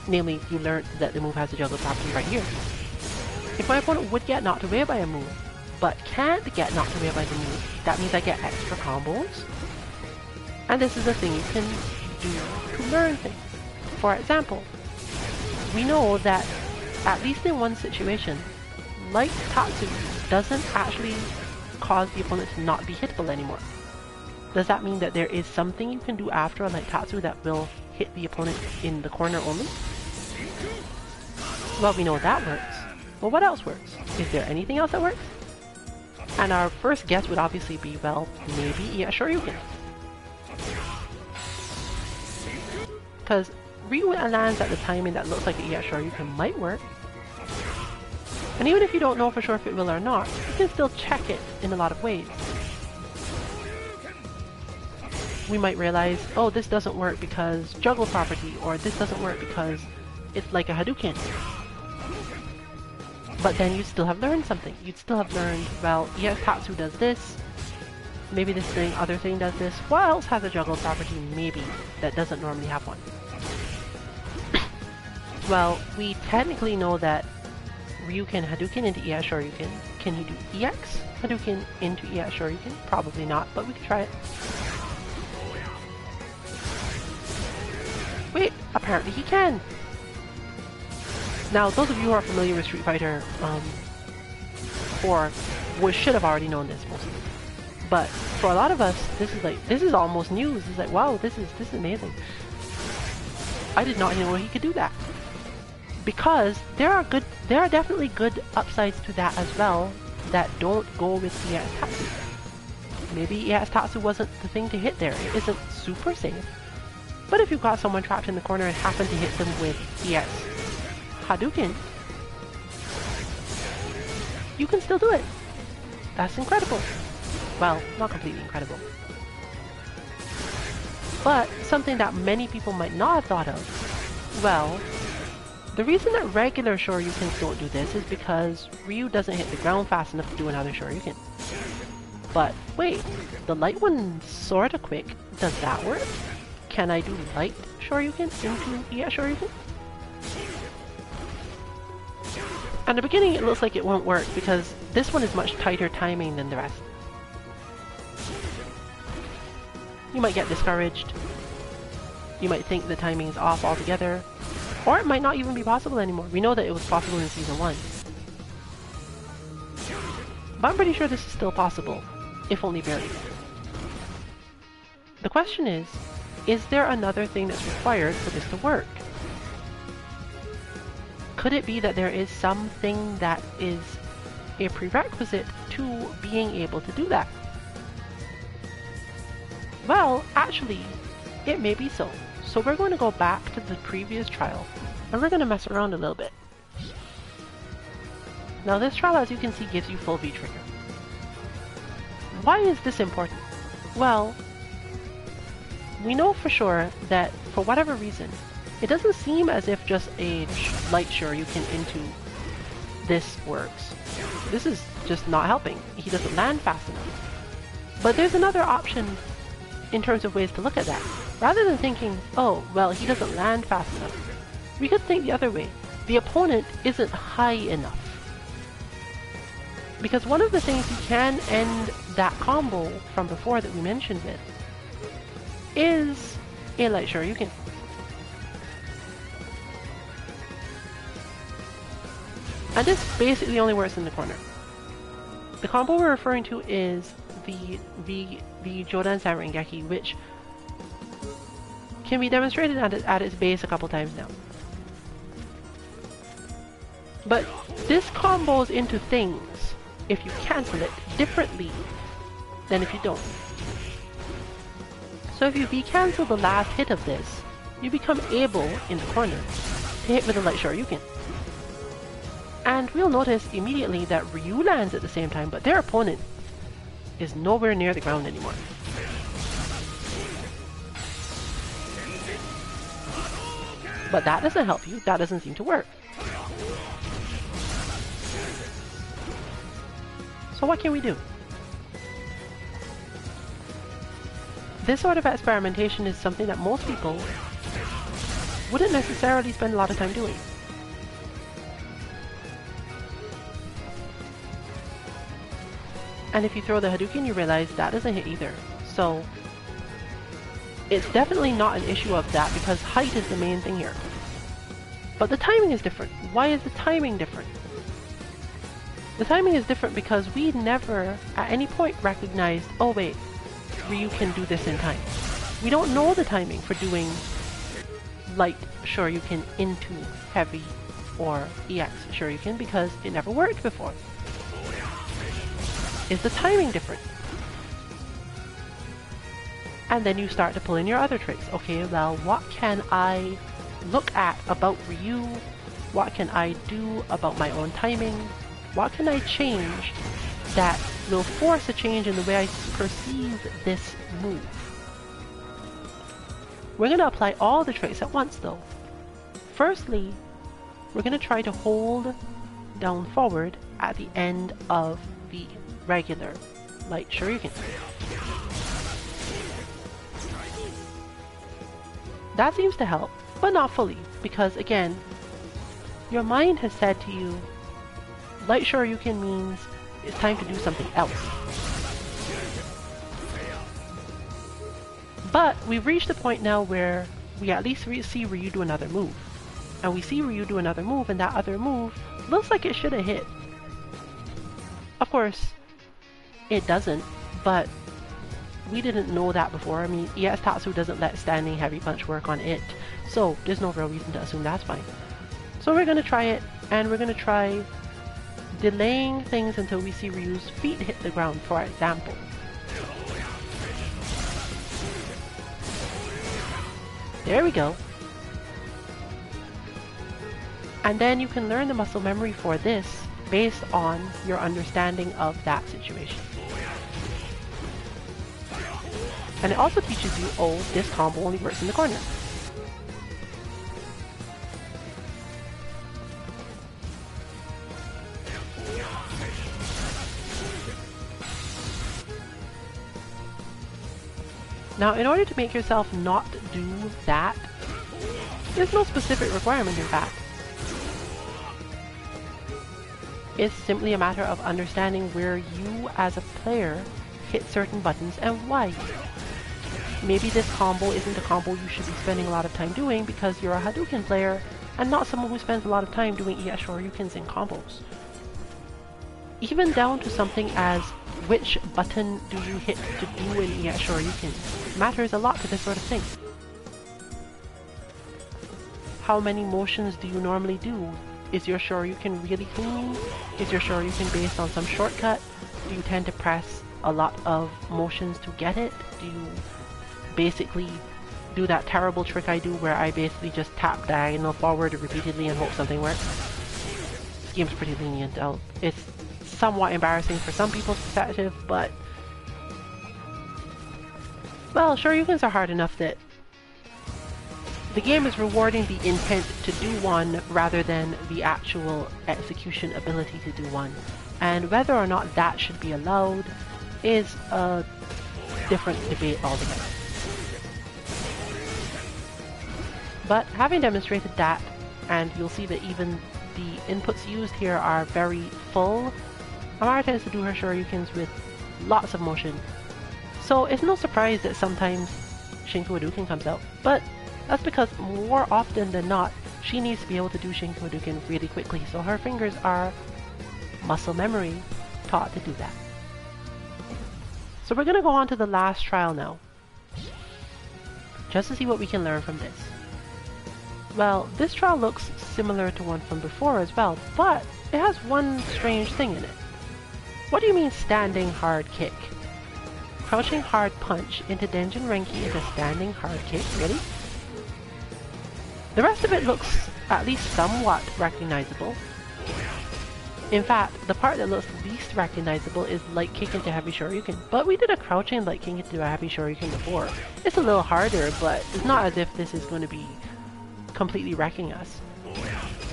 namely, you learned that the move has a juggle property right here. If my opponent would get knocked away by a move, but can't get knocked away by the move, that means I get extra combos. And this is a thing you can do to learn things. For example, we know that, at least in one situation, Light Tatsu doesn't actually cause the opponent to not be hittable anymore. Does that mean that there is something you can do after a Light Tatsu that will hit the opponent in the corner only? Well, we know that works. Well, what else works? Is there anything else that works? And our first guess would obviously be, well, maybe EX Shoryuken. Because Ryu lands at the timing that looks like an EX Shoryuken might work. And even if you don't know for sure if it will or not, you can still check it in a lot of ways. We might realize, oh, this doesn't work because juggle property, or this doesn't work because it's like a Hadouken. But then you'd still have learned something. You'd still have learned, well, EX Tatsu does this, maybe this thing, other thing does this. What else has a juggle property, maybe, that doesn't normally have one? Well, we technically know that Ryu can Hadouken into EX Shoryuken. Can he do EX Hadouken into EX Shoryuken? Probably not, but we can try it. Wait, apparently he can! Now, those of you who are familiar with Street Fighter 4 should have already known this mostly. But for a lot of us, this is almost news. It's like, wow, this is amazing. I did not know he could do that. Because there are definitely good upsides to that as well that don't go with EX Tatsu. Maybe EX Tatsu wasn't the thing to hit there. It isn't super safe. But if you've got someone trapped in the corner and happen to hit them with EX Hadouken, you can still do it. That's incredible. Well, not completely incredible. But something that many people might not have thought of. Well, the reason that regular Shoryukens don't do this is because Ryu doesn't hit the ground fast enough to do another Shoryuken. But wait, the light one's sorta quick. Does that work? Can I do light Shoryuken into EX Shoryuken? At the beginning it looks like it won't work because this one is much tighter timing than the rest. You might get discouraged. You might think the timing is off altogether. Or it might not even be possible anymore. We know that it was possible in Season 1. But I'm pretty sure this is still possible, if only barely. The question is there another thing that's required for this to work? Could it be that there is something that is a prerequisite to being able to do that? Well, actually, it may be so. So we're going to go back to the previous trial, and we're going to mess around a little bit. Now this trial, as you can see, gives you full V-trigger. Why is this important? Well, we know for sure that, for whatever reason, it doesn't seem as if just a light Shoryuken into this works. This is just not helping. He doesn't land fast enough. But there's another option in terms of ways to look at that. Rather than thinking, oh, well, he doesn't land fast enough, we could think the other way. The opponent isn't high enough. Because one of the things you can end that combo from before that we mentioned with is a light Shoryuken. And this basically only works in the corner. The combo we're referring to is the Jodan Sanrengeki, which can be demonstrated at its base a couple times now. But this combos into things, if you cancel it, differently than if you don't. So if you V-cancel the last hit of this, you become able, in the corner, to hit with a light Shoryuken. And we'll notice immediately that Ryu lands at the same time, but their opponent is nowhere near the ground anymore. But that doesn't help you, that doesn't seem to work. So what can we do? This sort of experimentation is something that most people wouldn't necessarily spend a lot of time doing. And if you throw the Hadouken, you realize that doesn't hit either. So it's definitely not an issue of that, because height is the main thing here. But the timing is different. Why is the timing different? The timing is different because we never at any point recognized, oh wait, Ryu can do this in time. We don't know the timing for doing light Shoryuken into heavy or EX Shoryuken because it never worked before. Is the timing different? And then you start to pull in your other tricks. Okay, well, what can I look at about Ryu? What can I do about my own timing? What can I change that will force a change in the way I perceive this move? We're going to apply all the tricks at once though. Firstly, we're going to try to hold down forward at the end of the regular light Shoryuken. That seems to help, but not fully, because again, your mind has said to you, light Shoryuken means it's time to do something else. But we've reached the point now where we at least see Ryu do another move. And we see Ryu do another move, and that other move looks like it should have hit. Of course, it doesn't, but we didn't know that before. I mean, EX Tatsu doesn't let standing heavy punch work on it, so there's no real reason to assume that's fine. So we're going to try it, and we're going to try delaying things until we see Ryu's feet hit the ground, for example. There we go. And then you can learn the muscle memory for this based on your understanding of that situation. And it also teaches you, oh, this combo only works in the corner. Now, in order to make yourself not do that, there's no specific requirement in fact. It's simply a matter of understanding where you as a player hit certain buttons and why. Maybe this combo isn't a combo you should be spending a lot of time doing because you're a Hadouken player and not someone who spends a lot of time doing EX Shoryukens and combos. Even down to something as which button do you hit to do an EX Shoryuken matters a lot to this sort of thing. How many motions do you normally do? Is your Shoryuken really clean? Is your Shoryuken based on some shortcut? Do you tend to press a lot of motions to get it? Do you basically do that terrible trick I do where I basically just tap diagonal forward repeatedly and hope something works? This game's pretty lenient. It's somewhat embarrassing for some people's perspective, but well, Shoryukens are hard enough that the game is rewarding the intent to do one rather than the actual execution ability to do one. And whether or not that should be allowed is a different debate altogether. But having demonstrated that, and you'll see that even the inputs used here are very full, Amara tends to do her Shoryukens with lots of motion. So it's no surprise that sometimes Shinku Hadouken comes out, but that's because more often than not, she needs to be able to do Shinku Hadouken really quickly, so her fingers are muscle memory taught to do that. So we're going to go on to the last trial now, just to see what we can learn from this. Well, this trial looks similar to one from before as well, but it has one strange thing in it. What do you mean standing hard kick? Crouching hard punch into Denjin Renki into standing hard kick, really? The rest of it looks at least somewhat recognizable. In fact, the part that looks least recognizable is light kick into heavy Shoryuken, but we did a crouching light kick into a heavy Shoryuken before. It's a little harder, but it's not as if this is going to be completely wrecking us.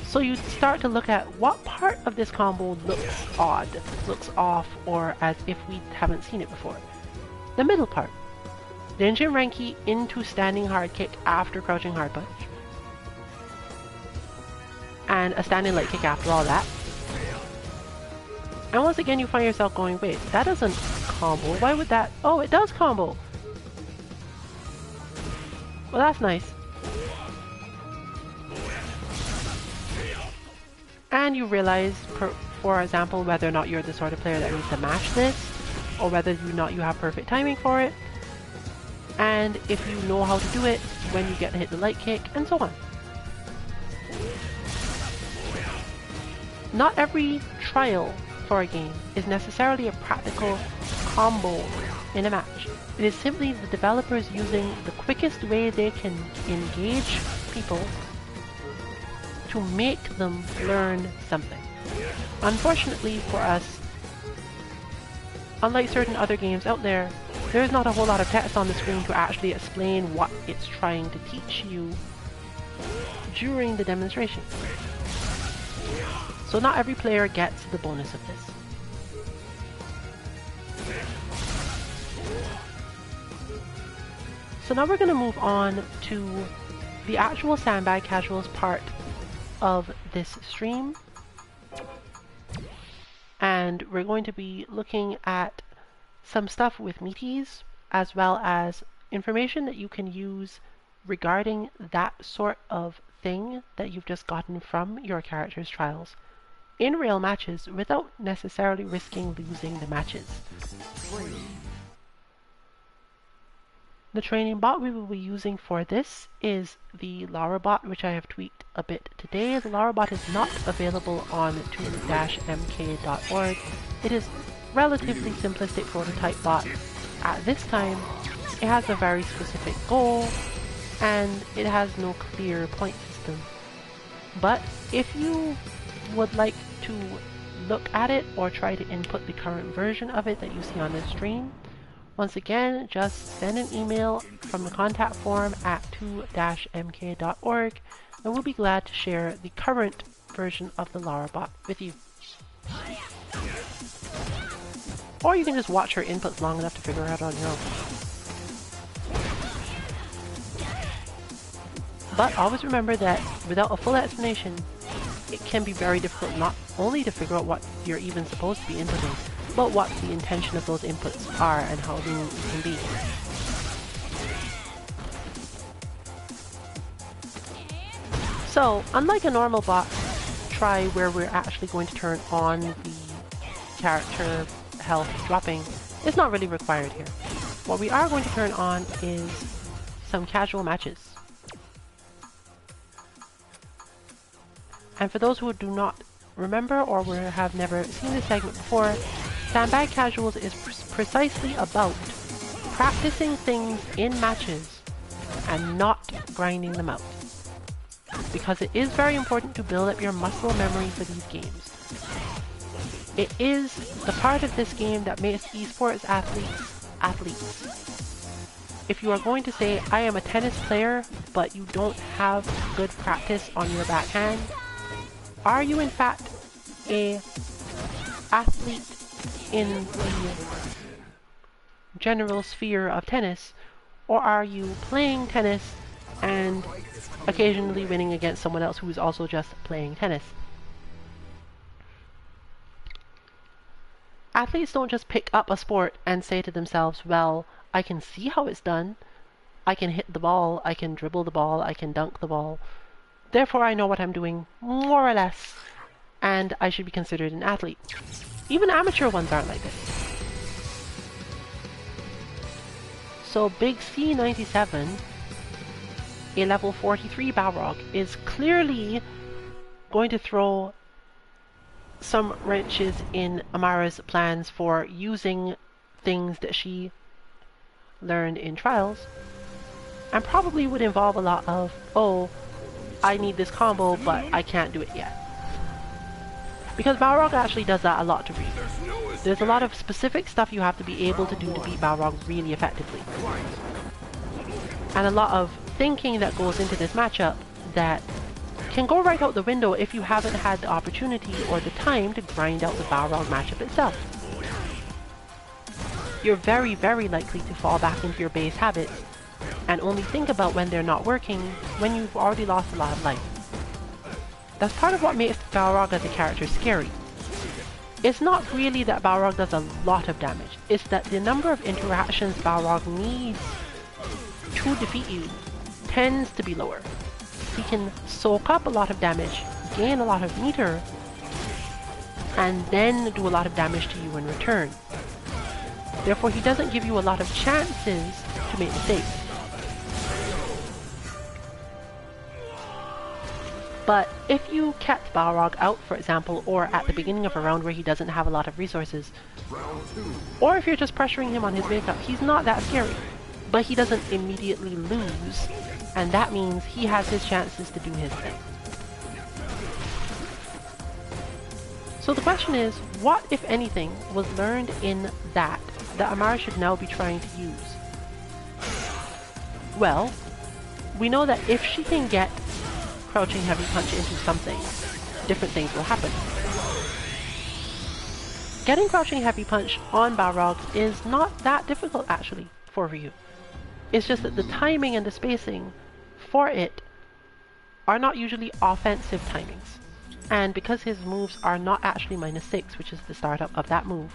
So you start to look at what part of this combo looks odd, looks off, or as if we haven't seen it before. The middle part. Denjin Renki into standing hard kick after crouching hard punch. And a standing light kick after all that. And once again you find yourself going, wait, that doesn't combo, why would that? Oh, it does combo! Well, that's nice. and you realize, for example, whether or not you're the sort of player that needs to mash this, or whether or not you have perfect timing for it, and if you know how to do it when you get to hit the light kick, and so on. Not every trial for a game is necessarily a practical combo in a match. It is simply the developers using the quickest way they can engage people to make them learn something. Unfortunately for us, unlike certain other games out there, there is not a whole lot of text on the screen to actually explain what it's trying to teach you during the demonstration. So not every player gets the bonus of this. So now we're going to move on to the actual Sandbag Casuals part of this stream. And we're going to be looking at some stuff with meaties, as well as information that you can use regarding that sort of thing that you've just gotten from your character's trials in real matches without necessarily risking losing the matches. The training bot we will be using for this is the Lara bot, which I have tweaked a bit today. The Lara bot is not available on 2-mk.org. It is relatively simplistic prototype bot. At this time, it has a very specific goal, and it has no clear point system. But if you would like to look at it or try to input the current version of it that you see on this stream, once again, just send an email from the contact form at 2-mk.org, and we'll be glad to share the current version of the Lara bot with you. Or you can just watch her inputs long enough to figure it out on your own. But always remember that without a full explanation, it can be very difficult not only to figure out what you're even supposed to be inputting, but what the intention of those inputs are and how they can be. So, unlike a normal bot try where we're actually going to turn on the character health dropping, it's not really required here. What we are going to turn on is some casual matches. And for those who do not remember or have never seen this segment before, Sandbag Casuals is precisely about practicing things in matches and not grinding them out. Because it is very important to build up your muscle memory for these games. It is the part of this game that makes esports athletes. If you are going to say, I am a tennis player, but you don't have good practice on your backhand, are you in fact a athlete in the general sphere of tennis, or are you playing tennis and occasionally winning against someone else who is also just playing tennis? Athletes don't just pick up a sport and say to themselves, well, I can see how it's done. I can hit the ball, I can dribble the ball, I can dunk the ball. Therefore I know what I'm doing, more or less, and I should be considered an athlete. Even amateur ones aren't like this. So Big C97, a level 43 Balrog, is clearly going to throw some wrenches in Amara's plans for using things that she learned in trials, and probably would involve a lot of, oh, I need this combo, but I can't do it yet. Because Balrog actually does that a lot to read. There's a lot of specific stuff you have to be able to do to beat Balrog really effectively. And a lot of thinking that goes into this matchup that can go right out the window if you haven't had the opportunity or the time to grind out the Balrog matchup itself. You're very, very likely to fall back into your base habits and only think about when they're not working when you've already lost a lot of life. That's part of what makes Balrog as a character scary. It's not really that Balrog does a lot of damage, it's that the number of interactions Balrog needs to defeat you tends to be lower. He can soak up a lot of damage, gain a lot of meter, and then do a lot of damage to you in return. Therefore, he doesn't give you a lot of chances to make mistakes. But if you kept Balrog out, for example, or at the beginning of a round where he doesn't have a lot of resources, or if you're just pressuring him on his wake up, he's not that scary. But he doesn't immediately lose, and that means he has his chances to do his thing. So the question is, what, if anything, was learned in that Amara should now be trying to use? Well, we know that if she can get Crouching Heavy Punch into something, different things will happen. Getting Crouching Heavy Punch on Balrog is not that difficult actually for Ryu. It's just that the timing and the spacing for it are not usually offensive timings. And because his moves are not actually -6, which is the startup of that move,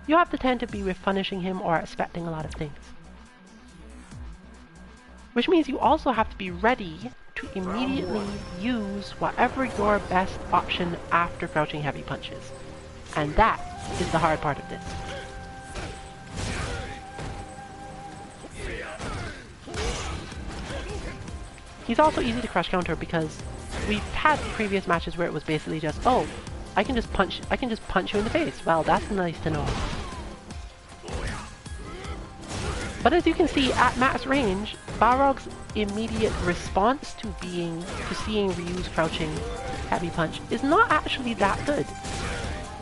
you have to tend to be with punishing him or expecting a lot of things. Which means you also have to be ready to immediately use whatever your best option after Crouching Heavy Punch is. And that is the hard part of this. He's also easy to crush counter because we've had previous matches where it was basically just, oh, I can just punch you in the face. Well, that's nice to know. But as you can see, at max range, Balrog's immediate response to seeing Ryu's Crouching Heavy Punch is not actually that good.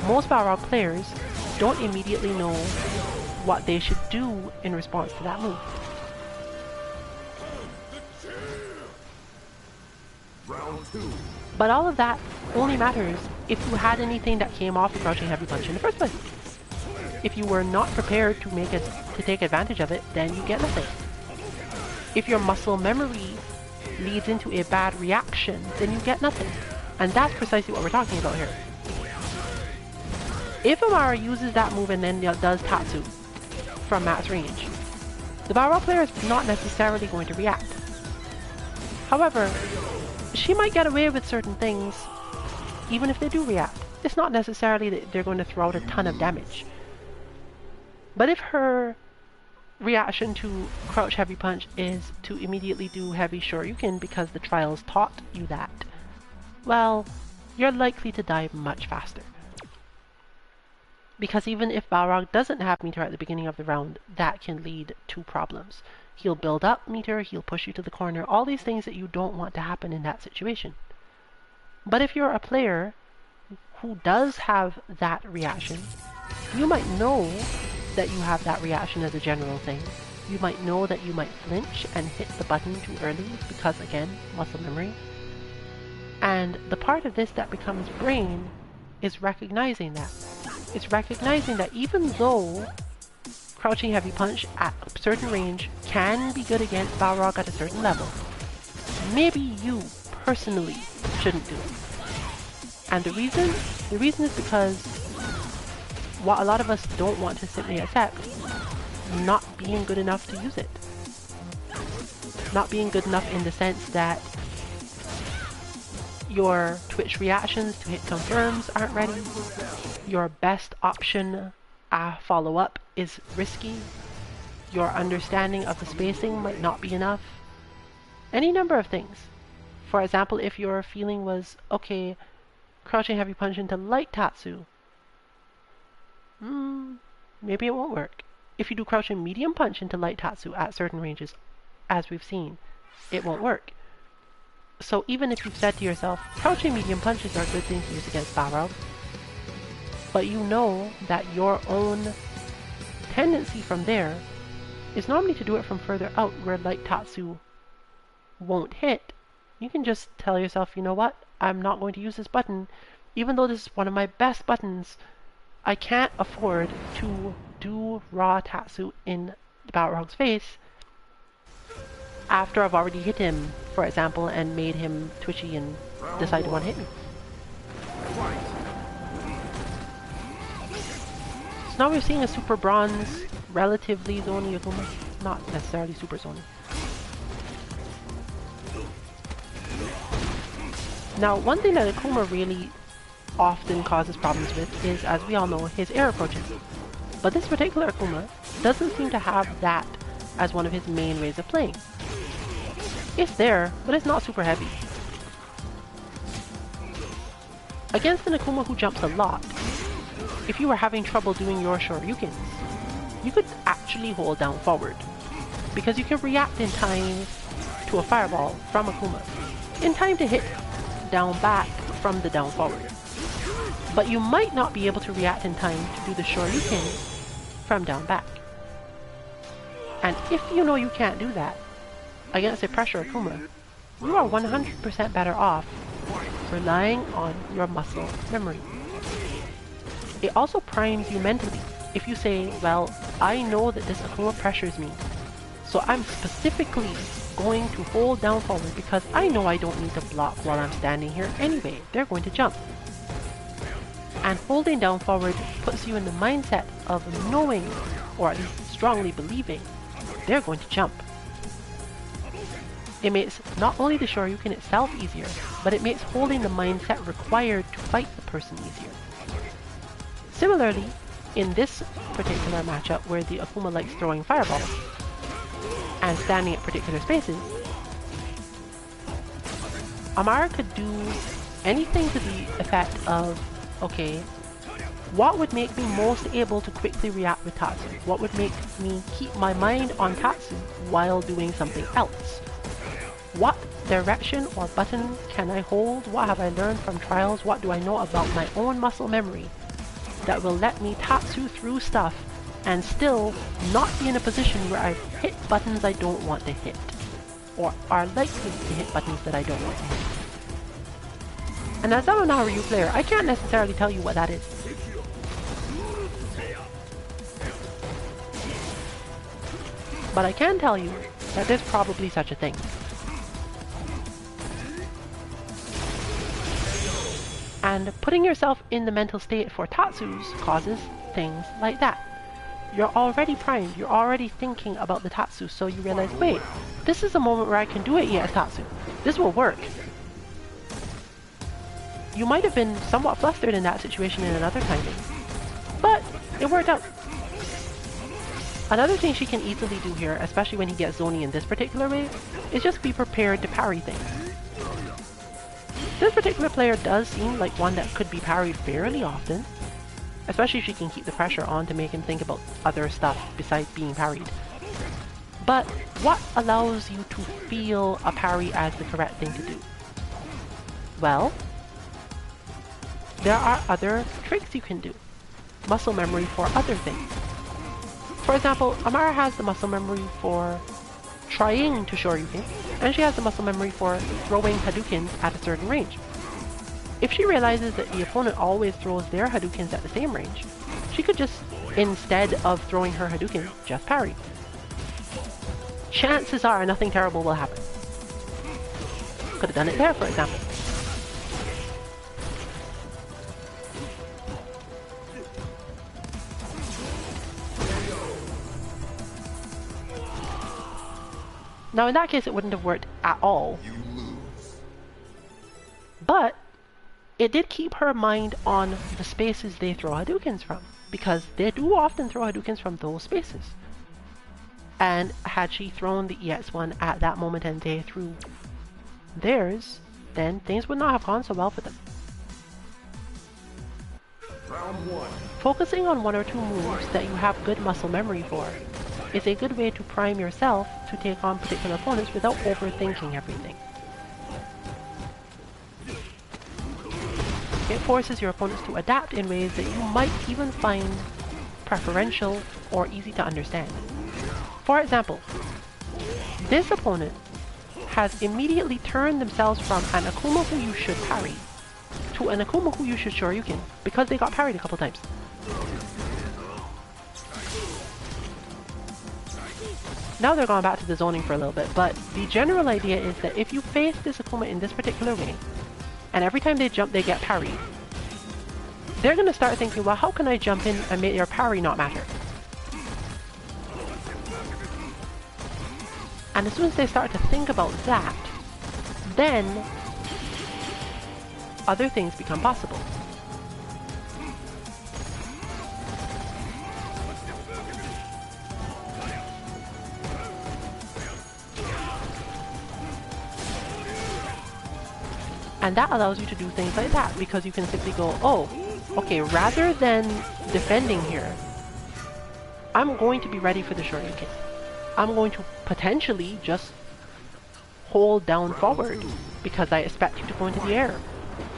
Most Balrog players don't immediately know what they should do in response to that move. But all of that only matters if you had anything that came off the Crouching Heavy Punch in the first place. If you were not prepared to take advantage of it, then you get nothing. If your muscle memory leads into a bad reaction, then you get nothing. And that's precisely what we're talking about here. If Amara uses that move and then does Tatsu from max range, the Balrog player is not necessarily going to react. However, she might get away with certain things even if they do react. It's not necessarily that they're going to throw out a ton of damage. But if her reaction to Crouch Heavy Punch is to immediately do Heavy Shoryuken because the trials taught you that, well, you're likely to die much faster. Because even if Balrog doesn't have meter at the beginning of the round, that can lead to problems. He'll build up meter, he'll push you to the corner, all these things that you don't want to happen in that situation. But if you're a player who does have that reaction, you might know that you have that reaction as a general thing. You might know that you might flinch and hit the button too early because, again, muscle memory. And the part of this that becomes brain is recognizing that. It's recognizing that even though Crouching Heavy Punch at a certain range can be good against Balrog at a certain level, maybe you personally shouldn't do it. And the reason is because what a lot of us don't want to simply accept, not being good enough to use it. Not being good enough in the sense that your Twitch reactions to hit confirms aren't ready, your best option follow-up is risky, your understanding of the spacing might not be enough, any number of things. For example, if your feeling was, okay, Crouching Heavy Punch into light Tatsu, maybe it won't work. If you do Crouching Medium Punch into light Tatsu at certain ranges, as we've seen, it won't work. So even if you've said to yourself, Crouching Medium Punches are a good thing to use against Balrog, but you know that your own tendency from there is normally to do it from further out where light Tatsu won't hit, you can just tell yourself, you know what, I'm not going to use this button, even though this is one of my best buttons. I can't afford to do raw Tatsu in Balrog's face after I've already hit him, for example, and made him twitchy and decide to want to hit me. So now we're seeing a super bronze, relatively zony Akuma, not necessarily super zony. Now, one thing that Akuma really often causes problems with is, as we all know, his air approaches. But this particular Akuma doesn't seem to have that as one of his main ways of playing. It's there, but it's not super heavy. Against an Akuma who jumps a lot, if you were having trouble doing your Shoryukens, you could actually hold down forward, because you can react in time to a fireball from Akuma, in time to hit down back from the down forward. But you might not be able to react in time to do the Shoryuken from down back. And if you know you can't do that against a pressure Akuma, you are 100% better off relying on your muscle memory. It also primes you mentally. If you say, well, I know that this Akuma pressures me, so I'm specifically going to hold down forward because I know I don't need to block while I'm standing here anyway. They're going to jump. And holding down forward puts you in the mindset of knowing, or at least strongly believing, they're going to jump. It makes not only the Shoryuken itself easier, but it makes holding the mindset required to fight the person easier. Similarly, in this particular matchup where the Akuma likes throwing fireballs and standing at particular spaces, Amara could do anything to the effect of, okay, what would make me most able to quickly react with Tatsu? What would make me keep my mind on Tatsu while doing something else? What direction or button can I hold? What have I learned from trials? What do I know about my own muscle memory that will let me Tatsu through stuff and still not be in a position where I've hit buttons I don't want to hit, or are likely to hit buttons that I don't want to hit. And as I'm a Ryu player, I can't necessarily tell you what that is. But I can tell you that there's probably such a thing. And putting yourself in the mental state for Tatsus causes things like that. You're already primed, you're already thinking about the Tatsu, so you realize, wait, this is a moment where I can do it as Tatsu. This will work. You might have been somewhat flustered in that situation in another timing, but it worked out. Another thing she can easily do here, especially when he gets Zoni in this particular way, is just be prepared to parry things. This particular player does seem like one that could be parried fairly often, especially if she can keep the pressure on to make him think about other stuff besides being parried. But what allows you to feel a parry as the correct thing to do? Well, there are other tricks you can do. Muscle memory for other things. For example, Amara has the muscle memory for trying to Shoryuken, and she has the muscle memory for throwing Hadoukens at a certain range. If she realizes that the opponent always throws their Hadoukens at the same range, she could just, instead of throwing her Hadouken, just parry. Chances are nothing terrible will happen. Could have done it there, for example. Now in that case it wouldn't have worked at all. But it did keep her mind on the spaces they throw Hadoukens from, because they do often throw Hadoukens from those spaces. And had she thrown the EX1 at that moment and they threw theirs, then things would not have gone so well for them. Round 1. Focusing on one or two moves that you have good muscle memory for is a good way to prime yourself to take on particular opponents without overthinking everything. It forces your opponents to adapt in ways that you might even find preferential or easy to understand. For example, this opponent has immediately turned themselves from an Akuma who you should parry to an Akuma who you should Shoryuken because they got parried a couple times. Now they're going back to the zoning for a little bit, but the general idea is that if you face this Akuma in this particular way, and every time they jump they get parried, they're going to start thinking, well, how can I jump in and make their parry not matter? And as soon as they start to think about that, then other things become possible. And that allows you to do things like that, because you can simply go, oh, okay, rather than defending here, I'm going to be ready for the Shoryuken. I'm going to potentially just hold down forward, because I expect you to go into the air,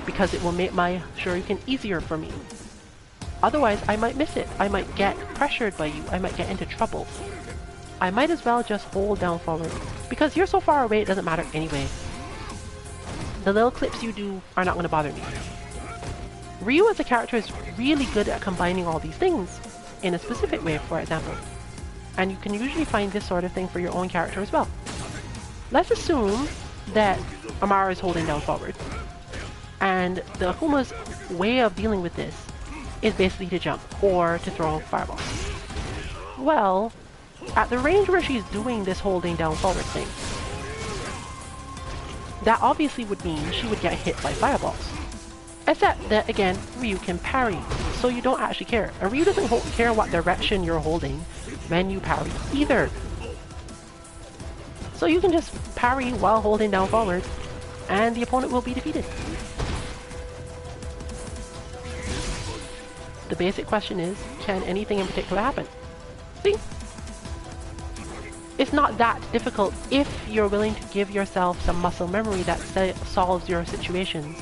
because it will make my Shoryuken easier for me. Otherwise, I might miss it. I might get pressured by you. I might get into trouble. I might as well just hold down forward, because you're so far away it doesn't matter anyway. The little clips you do are not going to bother me. Ryu as a character is really good at combining all these things in a specific way, for example. And you can usually find this sort of thing for your own character as well. Let's assume that Amara is holding down forward, and the Akuma's way of dealing with this is basically to jump or to throw fireballs. Well, at the range where she's doing this holding down forward thing, that obviously would mean she would get hit by fireballs. Except that, again, Ryu can parry, so you don't actually care. And Ryu doesn't care what direction you're holding when you parry either. So you can just parry while holding down forward, and the opponent will be defeated. The basic question is, can anything in particular happen? See? It's not that difficult if you're willing to give yourself some muscle memory that solves your situations,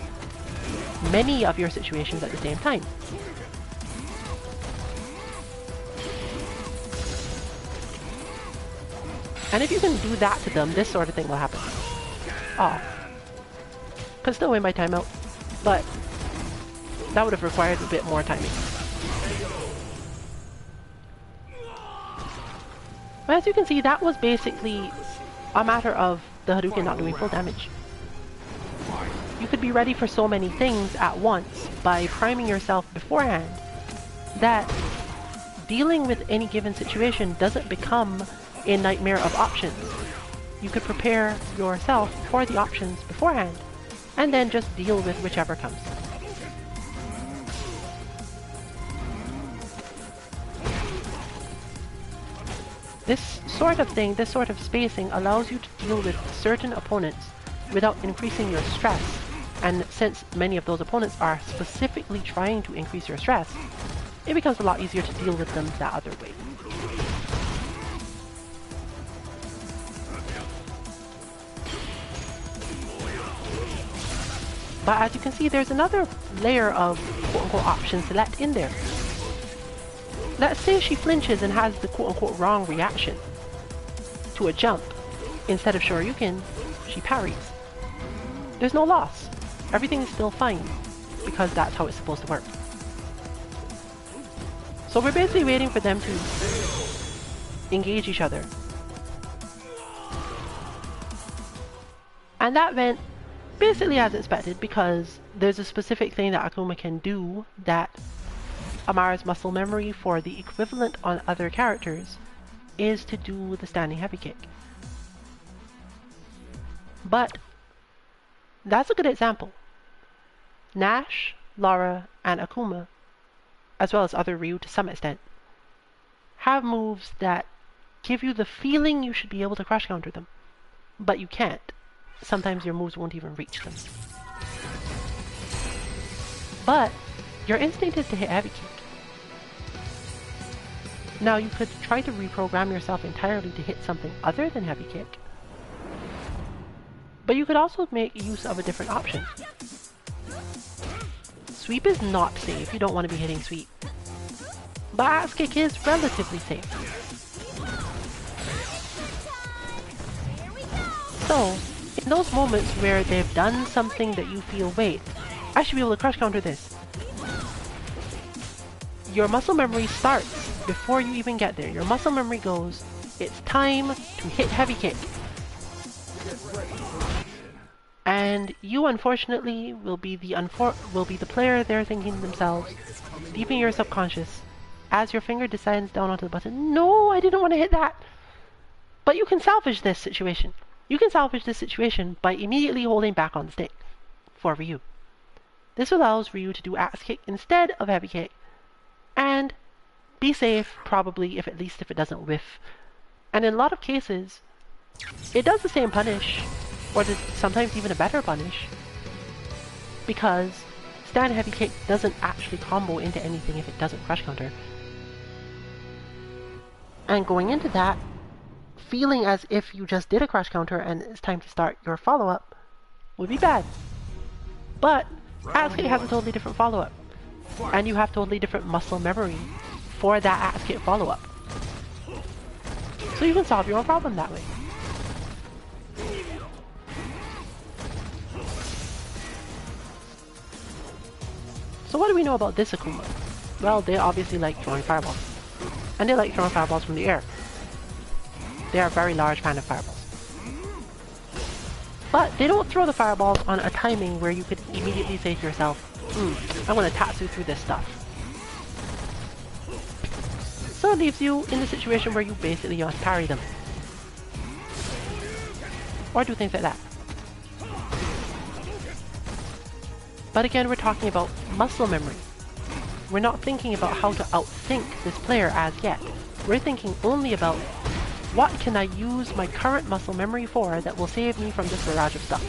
many of your situations at the same time. And if you can do that to them, this sort of thing will happen. Oh. Could still win by timeout, but that would have required a bit more timing. But as you can see, that was basically a matter of the Hadouken not doing full damage. You could be ready for so many things at once by priming yourself beforehand that dealing with any given situation doesn't become a nightmare of options. You could prepare yourself for the options beforehand and then just deal with whichever comes. This sort of thing, this sort of spacing allows you to deal with certain opponents without increasing your stress. And since many of those opponents are specifically trying to increase your stress, it becomes a lot easier to deal with them that other way. But as you can see, there's another layer of quote-unquote option select in there. Let's say she flinches and has the quote-unquote wrong reaction to a jump. Instead of Shoryuken, she parries. There's no loss. Everything is still fine, because that's how it's supposed to work. So we're basically waiting for them to engage each other. And that went basically as expected, because there's a specific thing that Akuma can do that Amara's muscle memory for the equivalent on other characters is to do the standing heavy kick. But that's a good example. Nash, Lara, and Akuma, as well as other Ryu to some extent, have moves that give you the feeling you should be able to crush counter them, but you can't. Sometimes your moves won't even reach them. But your instinct is to hit heavy kick. Now you could try to reprogram yourself entirely to hit something other than heavy kick. But you could also make use of a different option. Sweep is not safe, you don't want to be hitting sweep. But axe kick is relatively safe. So, in those moments where they've done something that you feel, wait, I should be able to crush counter this, your muscle memory starts before you even get there. Your muscle memory goes, it's time to hit heavy kick. And you, unfortunately, will be the player there thinking to themselves, deep in your subconscious, as your finger descends down onto the button, no, I didn't want to hit that. But you can salvage this situation. You can salvage this situation by immediately holding back on the stick for Ryu. This allows Ryu to do axe kick instead of heavy kick, and be safe, probably, at least if it doesn't whiff. And in a lot of cases, it does the same punish, or sometimes even a better punish, because stand heavy kick doesn't actually combo into anything if it doesn't crush counter. And going into that, feeling as if you just did a crush counter and it's time to start your follow-up would be bad. But axe kick has a totally different follow-up, and you have totally different muscle memory for that axe kick follow-up. So you can solve your own problem that way. So what do we know about this Akuma? Well, they obviously like throwing fireballs. And they like throwing fireballs from the air. They are a very large fan of fireballs. But they don't throw the fireballs on a timing where you could immediately say to yourself, I want to Tatsu through this stuff. So it leaves you in the situation where you basically must parry them. Or do things like that. But again, we're talking about muscle memory. We're not thinking about how to outthink this player as yet. We're thinking only about what can I use my current muscle memory for that will save me from this barrage of stuff.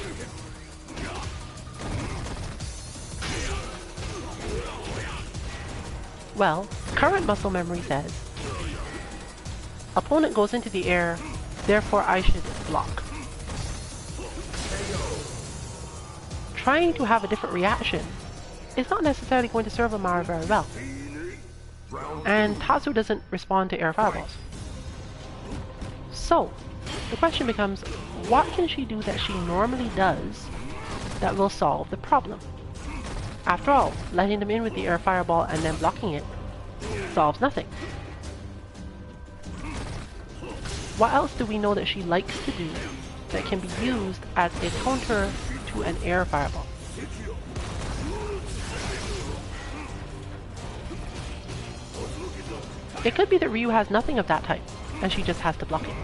Well, current muscle memory says, opponent goes into the air, therefore I should block. Trying to have a different reaction is not necessarily going to serve Amara very well. And Tatsu doesn't respond to air fireballs. So, the question becomes, what can she do that she normally does that will solve the problem? After all, letting them in with the air fireball and then blocking it solves nothing. What else do we know that she likes to do that can be used as a counter to an air fireball? It could be that Ryu has nothing of that type, and she just has to block it.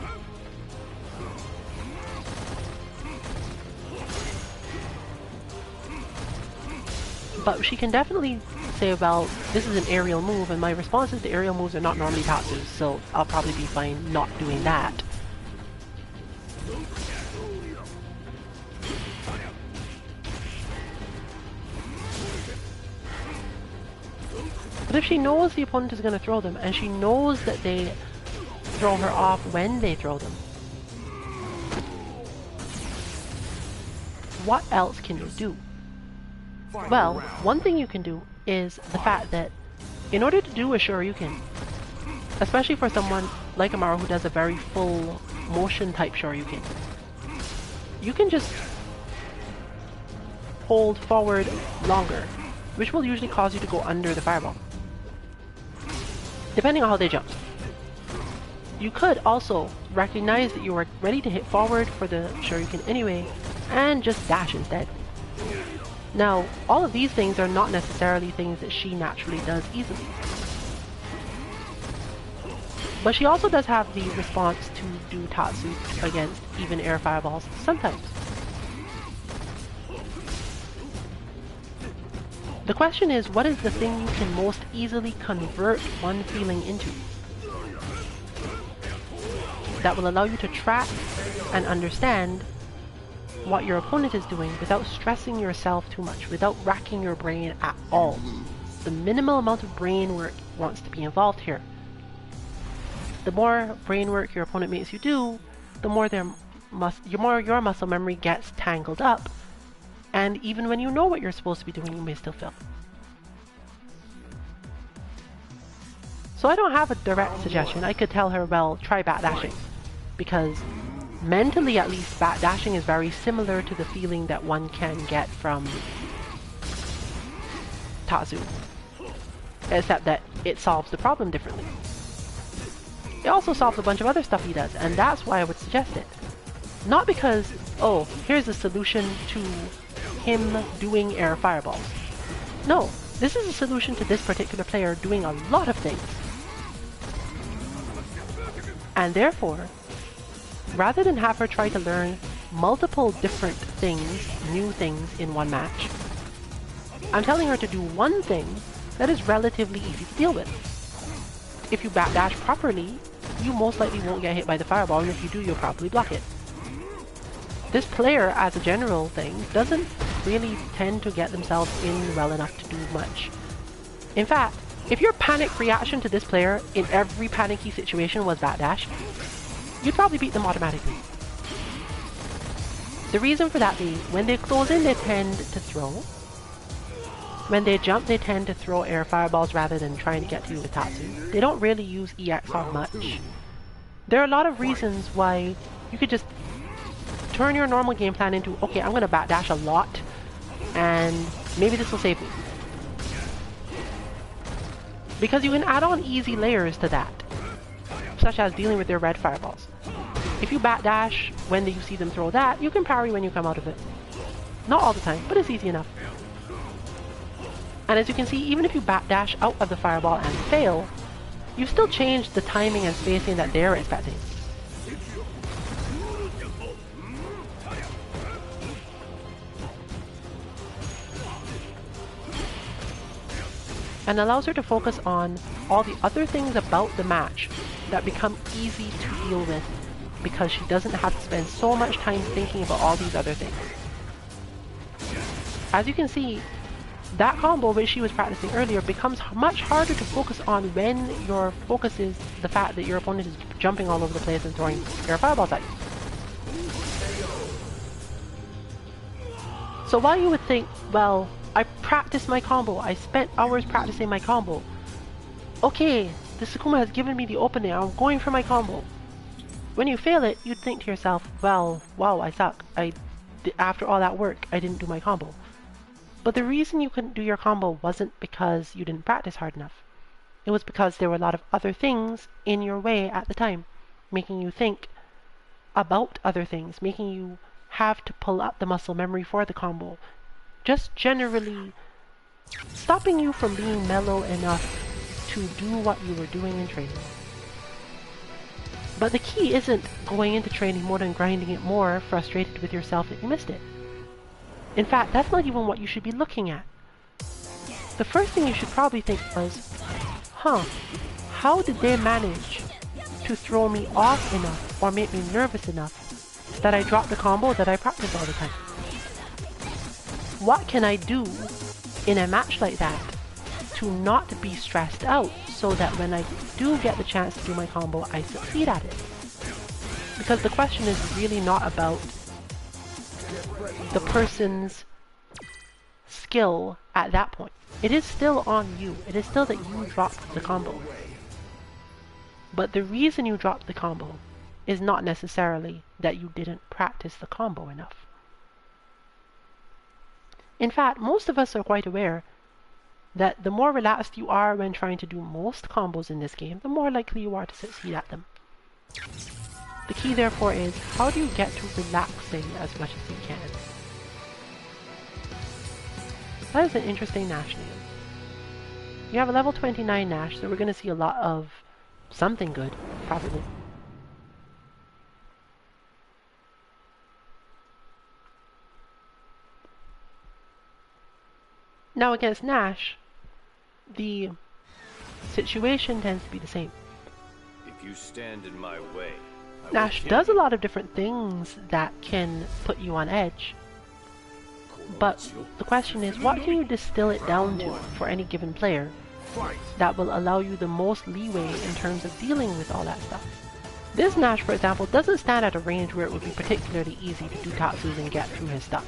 But she can definitely say, well, this is an aerial move, and my response is the aerial moves are not normally Tatsus, so I'll probably be fine not doing that. But if she knows the opponent is going to throw them, and she knows that they throw her off when they throw them, what else can you do? Well, one thing you can do is the fact that in order to do a Shoryuken, especially for someone like Amaro who does a very full motion type Shoryuken, you can just hold forward longer, which will usually cause you to go under the fireball, depending on how they jump. You could also recognize that you are ready to hit forward for the Shoryuken anyway, and just dash instead. Now, all of these things are not necessarily things that she naturally does easily. But she also does have the response to do Tatsu against even air fireballs sometimes. The question is, what is the thing you can most easily convert one feeling into that will allow you to track and understand what your opponent is doing without stressing yourself too much, without racking your brain at all. The minimal amount of brain work wants to be involved here. The more brain work your opponent makes you do, the more your muscle memory gets tangled up, and even when you know what you're supposed to be doing, you may still fail. So I don't have a direct suggestion. I could tell her, well, try backdashing, because mentally at least, backdashing is very similar to the feeling that one can get from Tatsu, except that it solves the problem differently. It also solves a bunch of other stuff he does, and that's why I would suggest it. Not because, oh, here's a solution to him doing air fireballs. No, this is a solution to this particular player doing a lot of things. And therefore, rather than have her try to learn multiple different things, new things in one match, I'm telling her to do one thing that is relatively easy to deal with. If you backdash properly, you most likely won't get hit by the fireball, and if you do, you'll probably block it. This player, as a general thing, doesn't really tend to get themselves in well enough to do much. In fact, if your panic reaction to this player in every panicky situation was backdash, you'd probably beat them automatically. The reason for that being, when they close in, they tend to throw. When they jump, they tend to throw air fireballs rather than trying to get to you with Tatsu. They don't really use EX on much. There are a lot of reasons why you could just turn your normal game plan into, okay, I'm going to backdash a lot, and maybe this will save me. Because you can add on easy layers to that, such as dealing with their red fireballs. If you backdash when you see them throw that, you can parry when you come out of it. Not all the time, but it's easy enough. And as you can see, even if you backdash out of the fireball and fail, you still change the timing and spacing that they're expecting. And allows her to focus on all the other things about the match that become easy to deal with because she doesn't have to spend so much time thinking about all these other things. As you can see, that combo which she was practicing earlier becomes much harder to focus on when your focus is the fact that your opponent is jumping all over the place and throwing air fireballs at you. So while you would think, well, I practiced my combo, I spent hours practicing my combo. Okay, the Sakuma has given me the opening, I'm going for my combo. When you fail it, you'd think to yourself, well, wow, I suck. After all that work, I didn't do my combo. But the reason you couldn't do your combo wasn't because you didn't practice hard enough. It was because there were a lot of other things in your way at the time, making you think about other things, making you have to pull up the muscle memory for the combo. Just generally stopping you from being mellow enough to do what you were doing in training. But the key isn't going into training mode and grinding it more, frustrated with yourself that you missed it. In fact, that's not even what you should be looking at. The first thing you should probably think was, how did they manage to throw me off enough or make me nervous enough that I drop the combo that I practice all the time? What can I do in a match like that to not be stressed out so that when I do get the chance to do my combo, I succeed at it? Because the question is really not about the person's skill at that point. It is still on you. It is still that you dropped the combo. But the reason you dropped the combo is not necessarily that you didn't practice the combo enough. In fact, most of us are quite aware that the more relaxed you are when trying to do most combos in this game, the more likely you are to succeed at them. The key therefore is, how do you get to relaxing as much as you can? That is an interesting Nash name. You have a level 29 Nash, so we're going to see a lot of something good, probably. Now against Nash, the situation tends to be the same. If you stand in my way, Nash does a lot of different things that can put you on edge. But the question is, what can you distill it down to for any given player that will allow you the most leeway in terms of dealing with all that stuff? This Nash, for example, doesn't stand at a range where it would be particularly easy to do Tatsus and get through his stuff.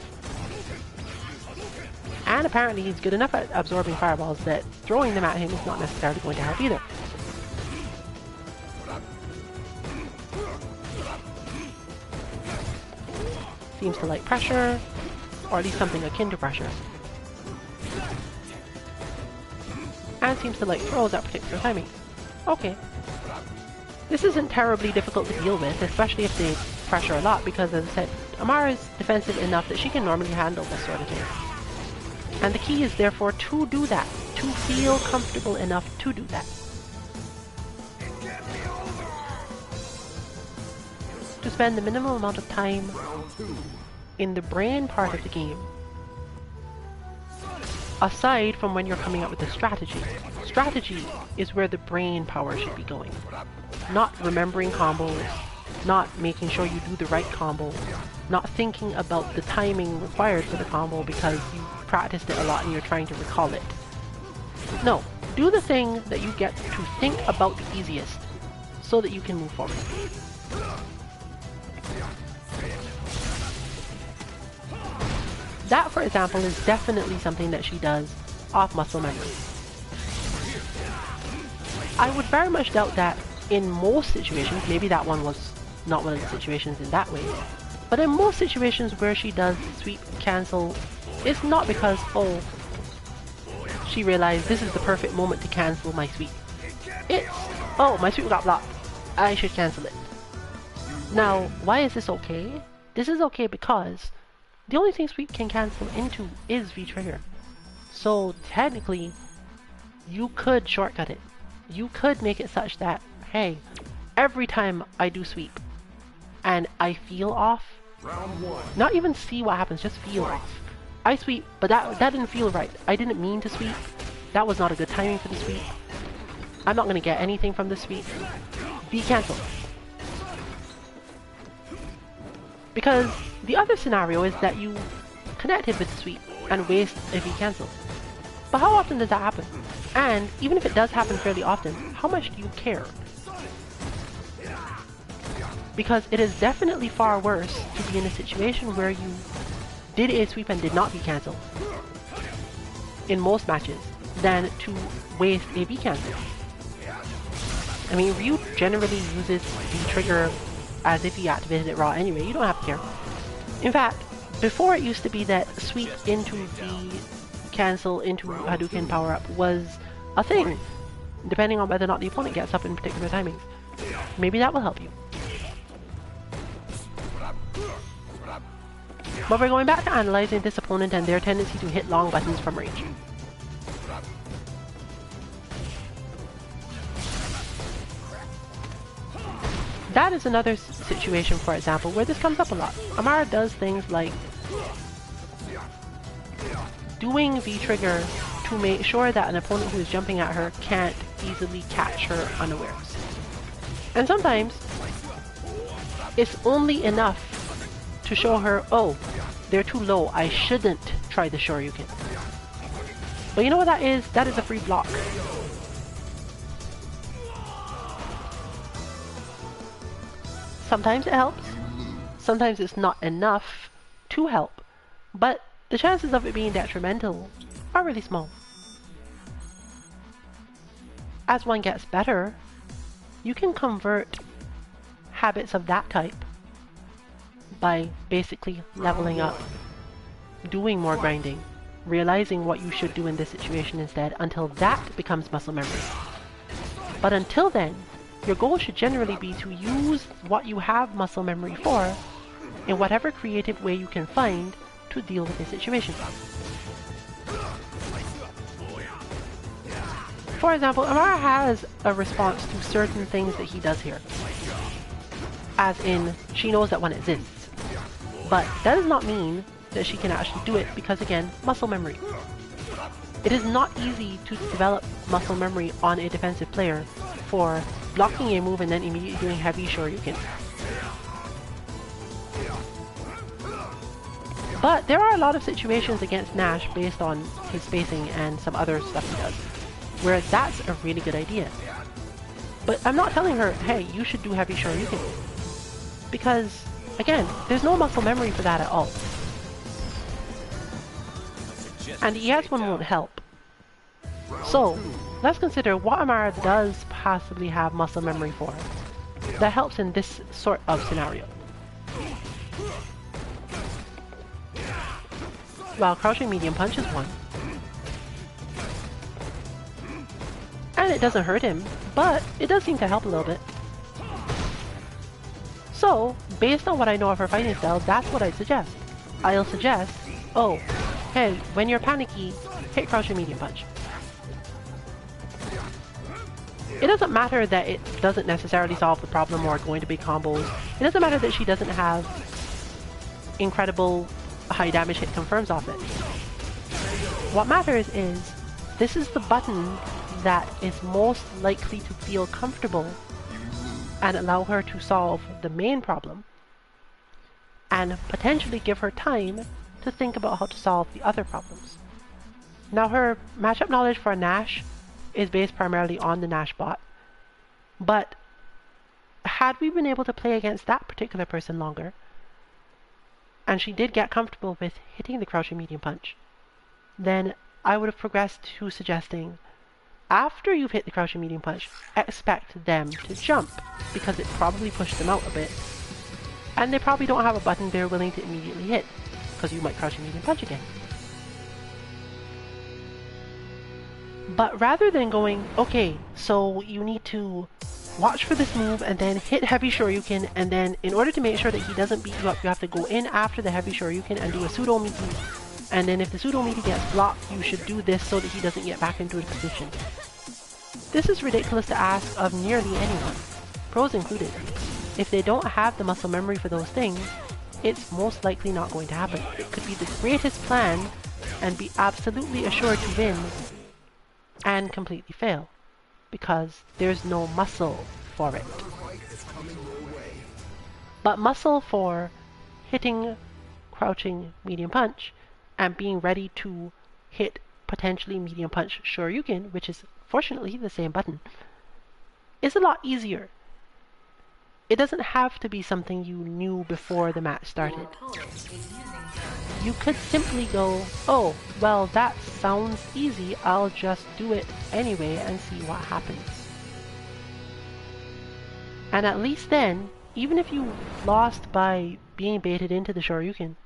And apparently he's good enough at absorbing fireballs that throwing them at him is not necessarily going to help either. Seems to like pressure, or at least something akin to pressure. And seems to like throws at particular timing. Okay. This isn't terribly difficult to deal with, especially if they pressure a lot, because as I said, Amara is defensive enough that she can normally handle this sort of thing. And the key is therefore to do that, to feel comfortable enough to do that. To spend the minimum amount of time in the brain part of the game, aside from when you're coming up with a strategy. Strategy is where the brain power should be going. Not remembering combos, not making sure you do the right combo, not thinking about the timing required for the combo because you practiced it a lot and you're trying to recall it. No, do the thing that you get to think about the easiest so that you can move forward. That, for example, is definitely something that she does off muscle memory. I would very much doubt that in most situations, maybe that one was not one of the situations in that way, but in most situations where she does sweep cancel, it's not because, oh, she realized this is the perfect moment to cancel my sweep. It's, oh, my sweep got blocked, I should cancel it. Now, why is this okay? This is okay because the only thing sweep can cancel into is V-trigger. So technically, you could shortcut it. You could make it such that, hey, every time I do sweep and I feel off, not even see what happens, just feel off. I sweep, but that didn't feel right. I didn't mean to sweep. That was not a good timing for the sweep. I'm not going to get anything from the sweep. V cancel. Because the other scenario is that you connected with the sweep and waste a V cancel. But how often does that happen? And even if it does happen fairly often, how much do you care? Because it is definitely far worse to be in a situation where you did a sweep and did not V cancel in most matches than to waste a V cancel. I mean, Ryu generally uses the trigger as if he activated it raw anyway. You don't have to care. In fact, before it used to be that sweep into V cancel into Hadouken power up was a thing, depending on whether or not the opponent gets up in particular timings. Maybe that will help you. But we're going back to analyzing this opponent and their tendency to hit long buttons from range. That is another situation, for example, where this comes up a lot. Amara does things like doing V-trigger to make sure that an opponent who is jumping at her can't easily catch her unawares. And sometimes it's only enough to show her, oh, they're too low, I shouldn't try the Shoryuken. But you know what that is? That is a free block. Sometimes it helps, sometimes it's not enough to help, but the chances of it being detrimental are really small. As one gets better, you can convert habits of that type by basically leveling up, doing more grinding, realizing what you should do in this situation instead, until that becomes muscle memory. But until then, your goal should generally be to use what you have muscle memory for in whatever creative way you can find to deal with the situation. For example, Amara has a response to certain things that he does here. As in, she knows that one exists. But that does not mean that she can actually do it because, again, muscle memory. It is not easy to develop muscle memory on a defensive player for blocking a move and then immediately doing heavy Shoryuken. But there are a lot of situations against Nash based on his spacing and some other stuff he does, where that's a really good idea. But I'm not telling her, hey, you should do heavy Shoryuken. Because, again, there's no muscle memory for that at all. And the ES one won't help. So, let's consider what Amara does possibly have muscle memory for that helps in this sort of scenario. Well, crouching medium punch is one. And it doesn't hurt him, but it does seem to help a little bit. So, based on what I know of her fighting style, that's what I'd suggest. I'll suggest, oh, hey, when you're panicky, hit crouching medium punch. It doesn't matter that it doesn't necessarily solve the problem or going to be combos. It doesn't matter that she doesn't have incredible high damage hit confirms off it. What matters is, this is the button that is most likely to feel comfortable and allow her to solve the main problem. and potentially give her time to think about how to solve the other problems. Now her matchup knowledge for a Nash is based primarily on the Nash bot, but had we been able to play against that particular person longer, and she did get comfortable with hitting the crouching medium punch, then I would have progressed to suggesting, after you've hit the crouching medium punch, expect them to jump, because it probably pushed them out a bit. And they probably don't have a button they're willing to immediately hit, because you might crouching medium punch again. But rather than going, okay, so you need to watch for this move and then hit heavy shoryuken, and then in order to make sure that he doesn't beat you up, you have to go in after the heavy shoryuken and do a pseudo miki, and then if the pseudo miki gets blocked, you should do this so that he doesn't get back into a position. This is ridiculous to ask of nearly anyone, pros included. If they don't have the muscle memory for those things, it's most likely not going to happen. It could be the greatest plan and be absolutely assured to win and completely fail, because there's no muscle for it. But muscle for hitting crouching medium punch and being ready to hit potentially medium punch shoryuken, which is fortunately the same button, is a lot easier. It doesn't have to be something you knew before the match started. You could simply go, oh, well that sounds easy, I'll just do it anyway and see what happens. And at least then, even if you lost by being baited into the shoryuken,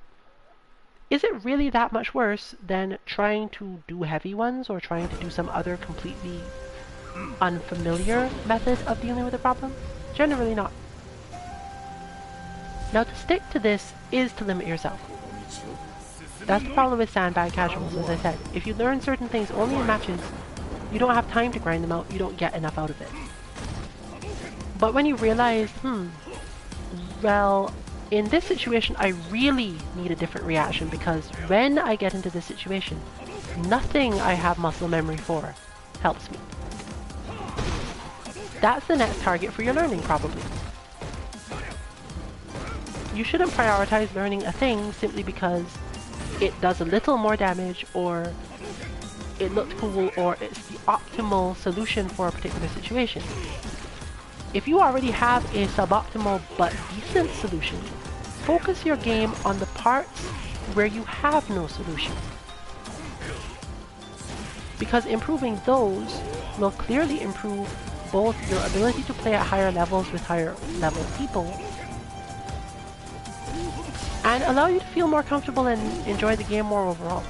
is it really that much worse than trying to do heavy ones or trying to do some other completely unfamiliar method of dealing with the problem? Generally not. Now to stick to this is to limit yourself. That's the problem with Sandbag casuals, as I said. If you learn certain things only in matches, you don't have time to grind them out, you don't get enough out of it. But when you realize, well, in this situation I really need a different reaction, because when I get into this situation, nothing I have muscle memory for helps me. That's the next target for your learning, probably. You shouldn't prioritize learning a thing simply because it does a little more damage, or it looked cool, or it's the optimal solution for a particular situation. If you already have a suboptimal but decent solution, focus your game on the parts where you have no solution. Because improving those will clearly improve both your ability to play at higher levels with higher level people, and allow you to feel more comfortable and enjoy the game more overall.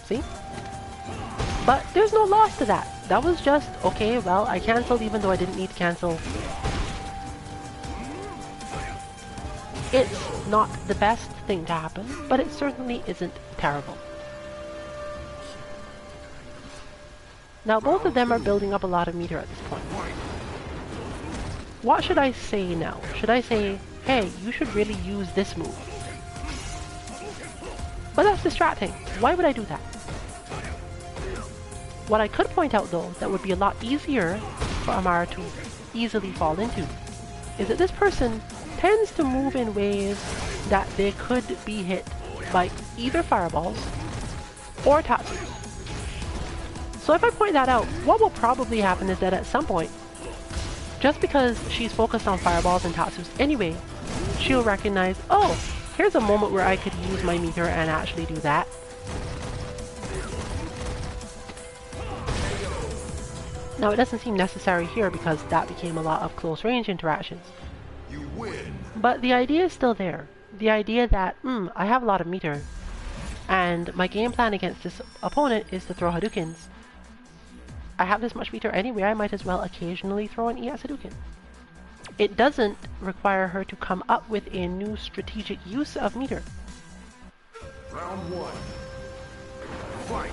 See? But there's no loss to that. That was just, okay, well, I cancelled even though I didn't need to cancel. It's not the best thing to happen, but it certainly isn't terrible. Now both of them are building up a lot of meter at this point. What should I say now? Should I say, hey, you should really use this move? But that's distracting. Why would I do that? What I could point out though, that would be a lot easier for Amara to easily fall into, is that this person tends to move in ways that they could be hit by either fireballs or tatsus. So if I point that out, what will probably happen is that at some point, just because she's focused on fireballs and tatsus anyway, she'll recognize, oh, here's a moment where I could use my meter and actually do that. Now it doesn't seem necessary here because that became a lot of close range interactions. You win. But the idea is still there. The idea that, I have a lot of meter, and my game plan against this opponent is to throw Hadoukens. I have this much meter anyway, I might as well occasionally throw an ES Hadouken. It doesn't require her to come up with a new strategic use of meter. Round one. Fight.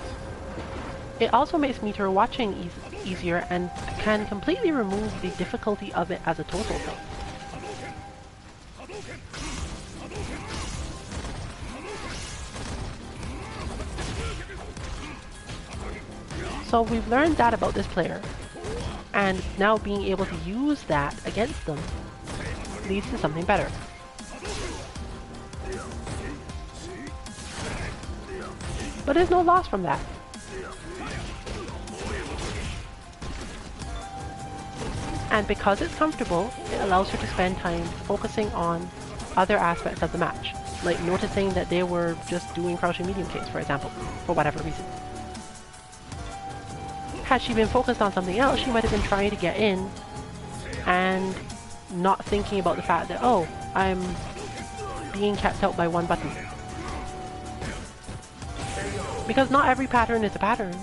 It also makes meter watching easier and can completely remove the difficulty of it as a total thing. So we've learned that about this player. And now being able to use that against them leads to something better. But there's no loss from that. And because it's comfortable, it allows her to spend time focusing on other aspects of the match, like noticing that they were just doing crouching medium kicks, for example, for whatever reason. Had she been focused on something else, she might have been trying to get in and not thinking about the fact that, oh, I'm being kept out by one button. Because not every pattern is a pattern.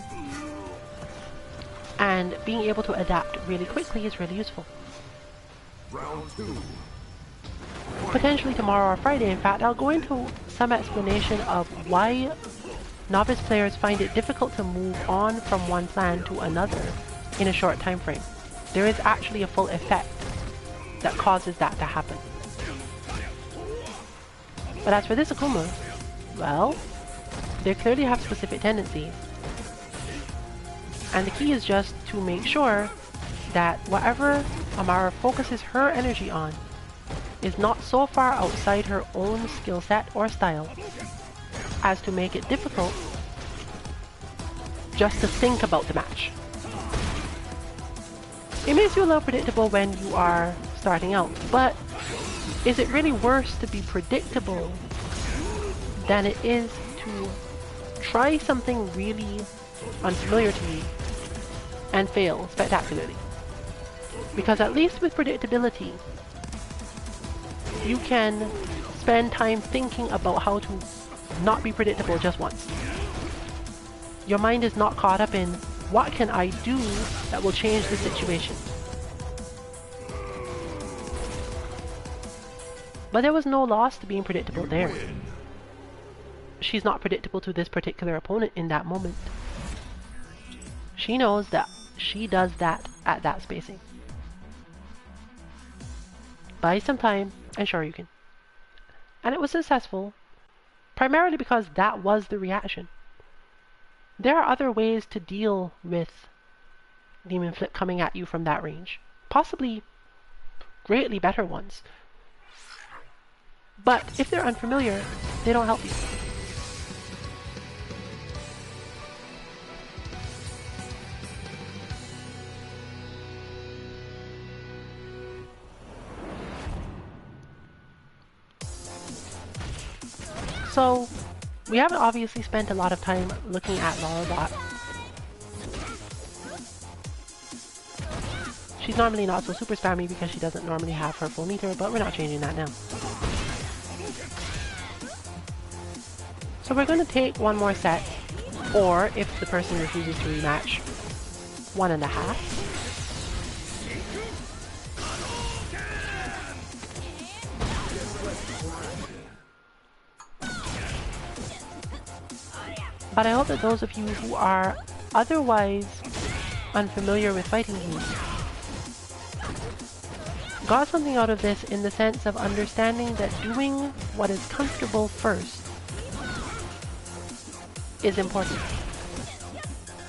And being able to adapt really quickly is really useful. Round 2. Potentially tomorrow or Friday, in fact, I'll go into some explanation of why novice players find it difficult to move on from one plan to another in a short time frame. There is actually a full effect that causes that to happen. But as for this Akuma, well, they clearly have specific tendencies. And the key is just to make sure that whatever Amara focuses her energy on is not so far outside her own skill set or style as to make it difficult just to think about the match. It makes you a little predictable when you are starting out, but is it really worse to be predictable than it is to try something really unfamiliar to you and fail spectacularly? Because at least with predictability, you can spend time thinking about how to not be predictable just once. Your mind is not caught up in what can I do that will change the situation. But there was no loss to being predictable there. She's not predictable to this particular opponent in that moment. She knows that she does that at that spacing. Buy some time and sure you can. And it was successful, primarily because that was the reaction. There are other ways to deal with Demon Flip coming at you from that range. Possibly greatly better ones. But if they're unfamiliar, they don't help you. So, we haven't obviously spent a lot of time looking at Larabot. She's normally not so super spammy because she doesn't normally have her full meter, but we're not changing that now. So we're going to take one more set, or if the person refuses to rematch, 1.5. But I hope that those of you who are otherwise unfamiliar with fighting games got something out of this in the sense of understanding that doing what is comfortable first is important.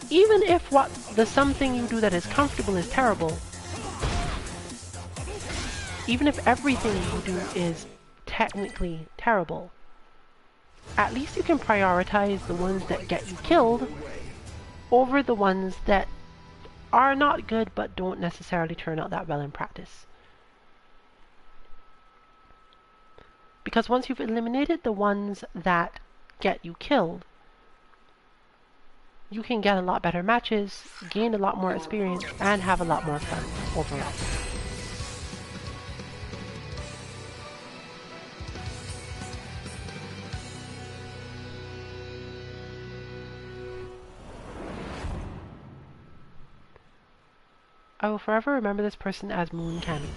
Even if the something you do that is comfortable is terrible, even if everything you do is technically terrible, at least you can prioritize the ones that get you killed over the ones that are not good but don't necessarily turn out that well in practice. Because once you've eliminated the ones that get you killed, you can get a lot better matches, gain a lot more experience, and have a lot more fun overall. I will forever remember this person as Moon Kami.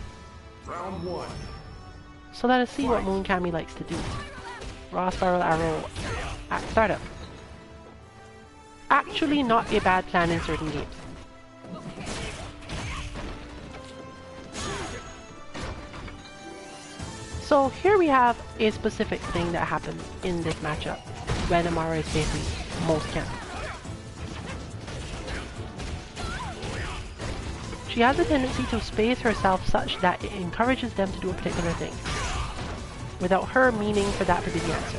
Round 1. So let us see what Moon Kami likes to do. Raw Spiral Arrow at startup. Actually not a bad plan in certain games. So here we have a specific thing that happens in this matchup when Amara is facing most camp. She has a tendency to space herself such that it encourages them to do a particular thing, without her meaning for that to be the answer.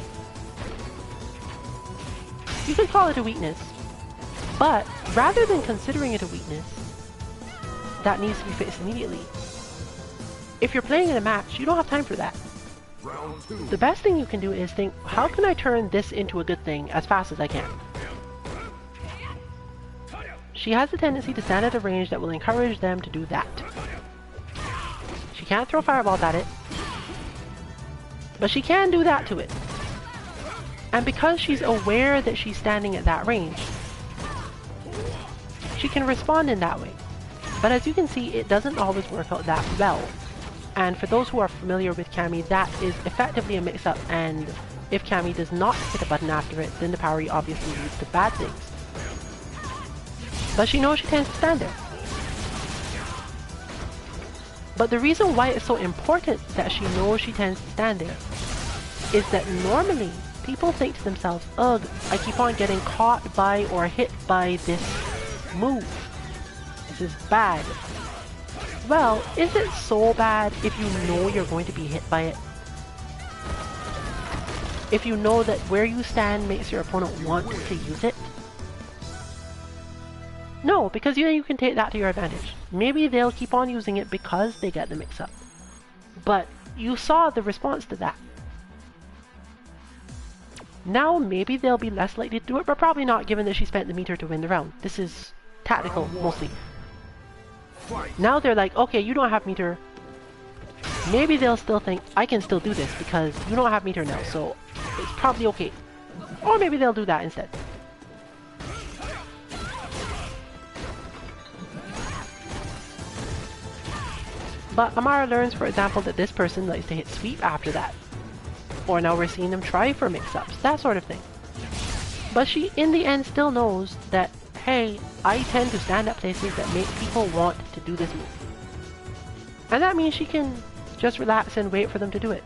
You could call it a weakness, but rather than considering it a weakness that needs to be fixed immediately, if you're playing in a match, you don't have time for that. Round 2. The best thing you can do is think, how can I turn this into a good thing as fast as I can? She has a tendency to stand at a range that will encourage them to do that. She can't throw fireballs at it, but she can do that to it. And because she's aware that she's standing at that range, she can respond in that way. But as you can see, it doesn't always work out that well. And for those who are familiar with Cammy, that is effectively a mix-up, and if Cammy does not hit a button after it, then the parry obviously leads to bad things. But she knows she tends to stand there. But the reason why it's so important that she knows she tends to stand there is that normally people think to themselves, ugh, I keep on getting caught by or hit by this move. This is bad. Well, is it so bad if you know you're going to be hit by it? If you know that where you stand makes your opponent want to use it? No, because you can take that to your advantage. Maybe they'll keep on using it because they get the mix-up. But you saw the response to that. Now maybe they'll be less likely to do it, but probably not, given that she spent the meter to win the round. This is tactical, mostly. Now they're like, okay, you don't have meter. Maybe they'll still think, I can still do this because you don't have meter now, so it's probably okay. Or maybe they'll do that instead. But Amara learns, for example, that this person likes to hit sweep after that. Or now we're seeing them try for mix-ups, that sort of thing. But she, in the end, still knows that, hey, I tend to stand at places that make people want to do this move. And that means she can just relax and wait for them to do it.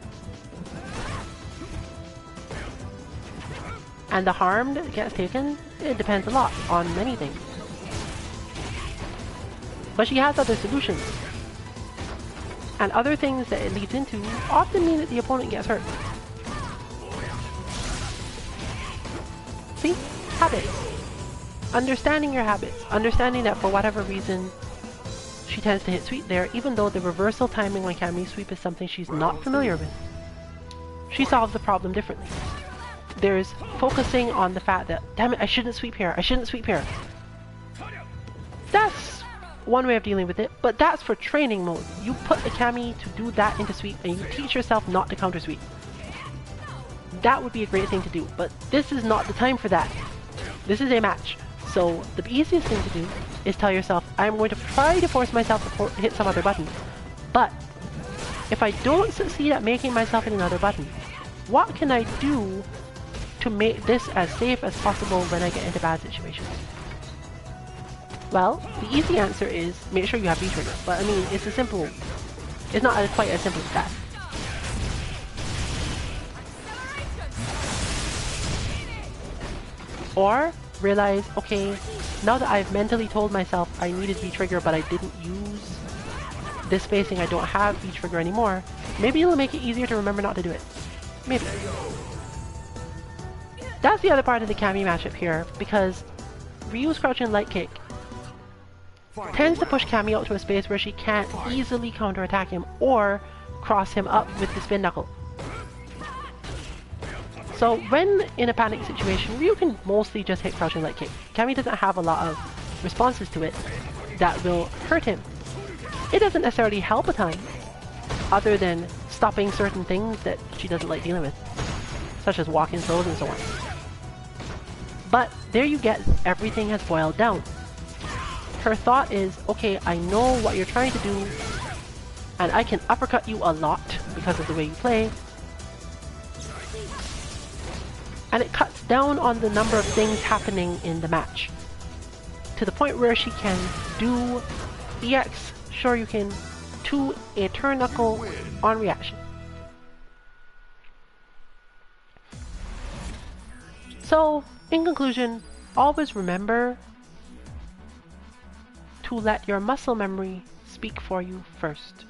And the harm that gets taken, it depends a lot on many things. But she has other solutions. And other things that it leads into often mean that the opponent gets hurt. See? Habits. Understanding your habits. Understanding that for whatever reason she tends to hit sweep there, even though the reversal timing on Cammy's sweep is something she's not familiar with. She solves the problem differently. There's focusing on the fact that, damn it, I shouldn't sweep here, I shouldn't sweep here. That's one way of dealing with it, but that's for training mode. You put a Cammy to do that into sweep and you teach yourself not to counter sweep. That would be a great thing to do, but this is not the time for that. This is a match. So the easiest thing to do is tell yourself, I'm going to try to force myself to hit some other button. But if I don't succeed at making myself hit another button, what can I do to make this as safe as possible when I get into bad situations? Well, the easy answer is make sure you have V-trigger. But I mean, it's not quite as simple as that. Or realize, okay, now that I've mentally told myself I needed V-trigger but I didn't use this spacing, I don't have V-trigger anymore, maybe it'll make it easier to remember not to do it. Maybe. That's the other part of the Cammy matchup here, because Ryu's crouching light kick tends to push Cammy out to a space where she can't easily counterattack him or cross him up with the spin knuckle. So when in a panic situation, Ryu can mostly just hit crouching light kick. Cammy doesn't have a lot of responses to it that will hurt him. It doesn't necessarily help a ton, other than stopping certain things that she doesn't like dealing with, such as walk-in throws and so on. But there you get, everything has boiled down. Her thought is, okay, I know what you're trying to do, and I can uppercut you a lot because of the way you play. And it cuts down on the number of things happening in the match, to the point where she can do EX Shoryuken to a turn knuckle on reaction. So, in conclusion, always remember to let your muscle memory speak for you first.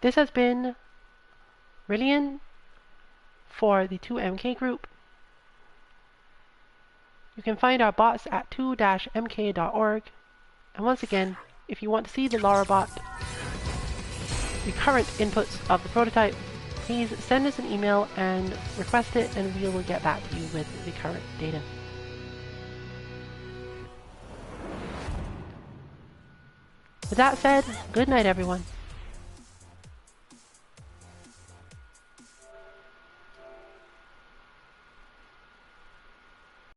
This has been Rillian for the 2MK group. You can find our bots at 2-mk.org. And once again, if you want to see the Lara bot, the current inputs of the prototype, please send us an email and request it, and we will get back to you with the current data. With that said, good night everyone.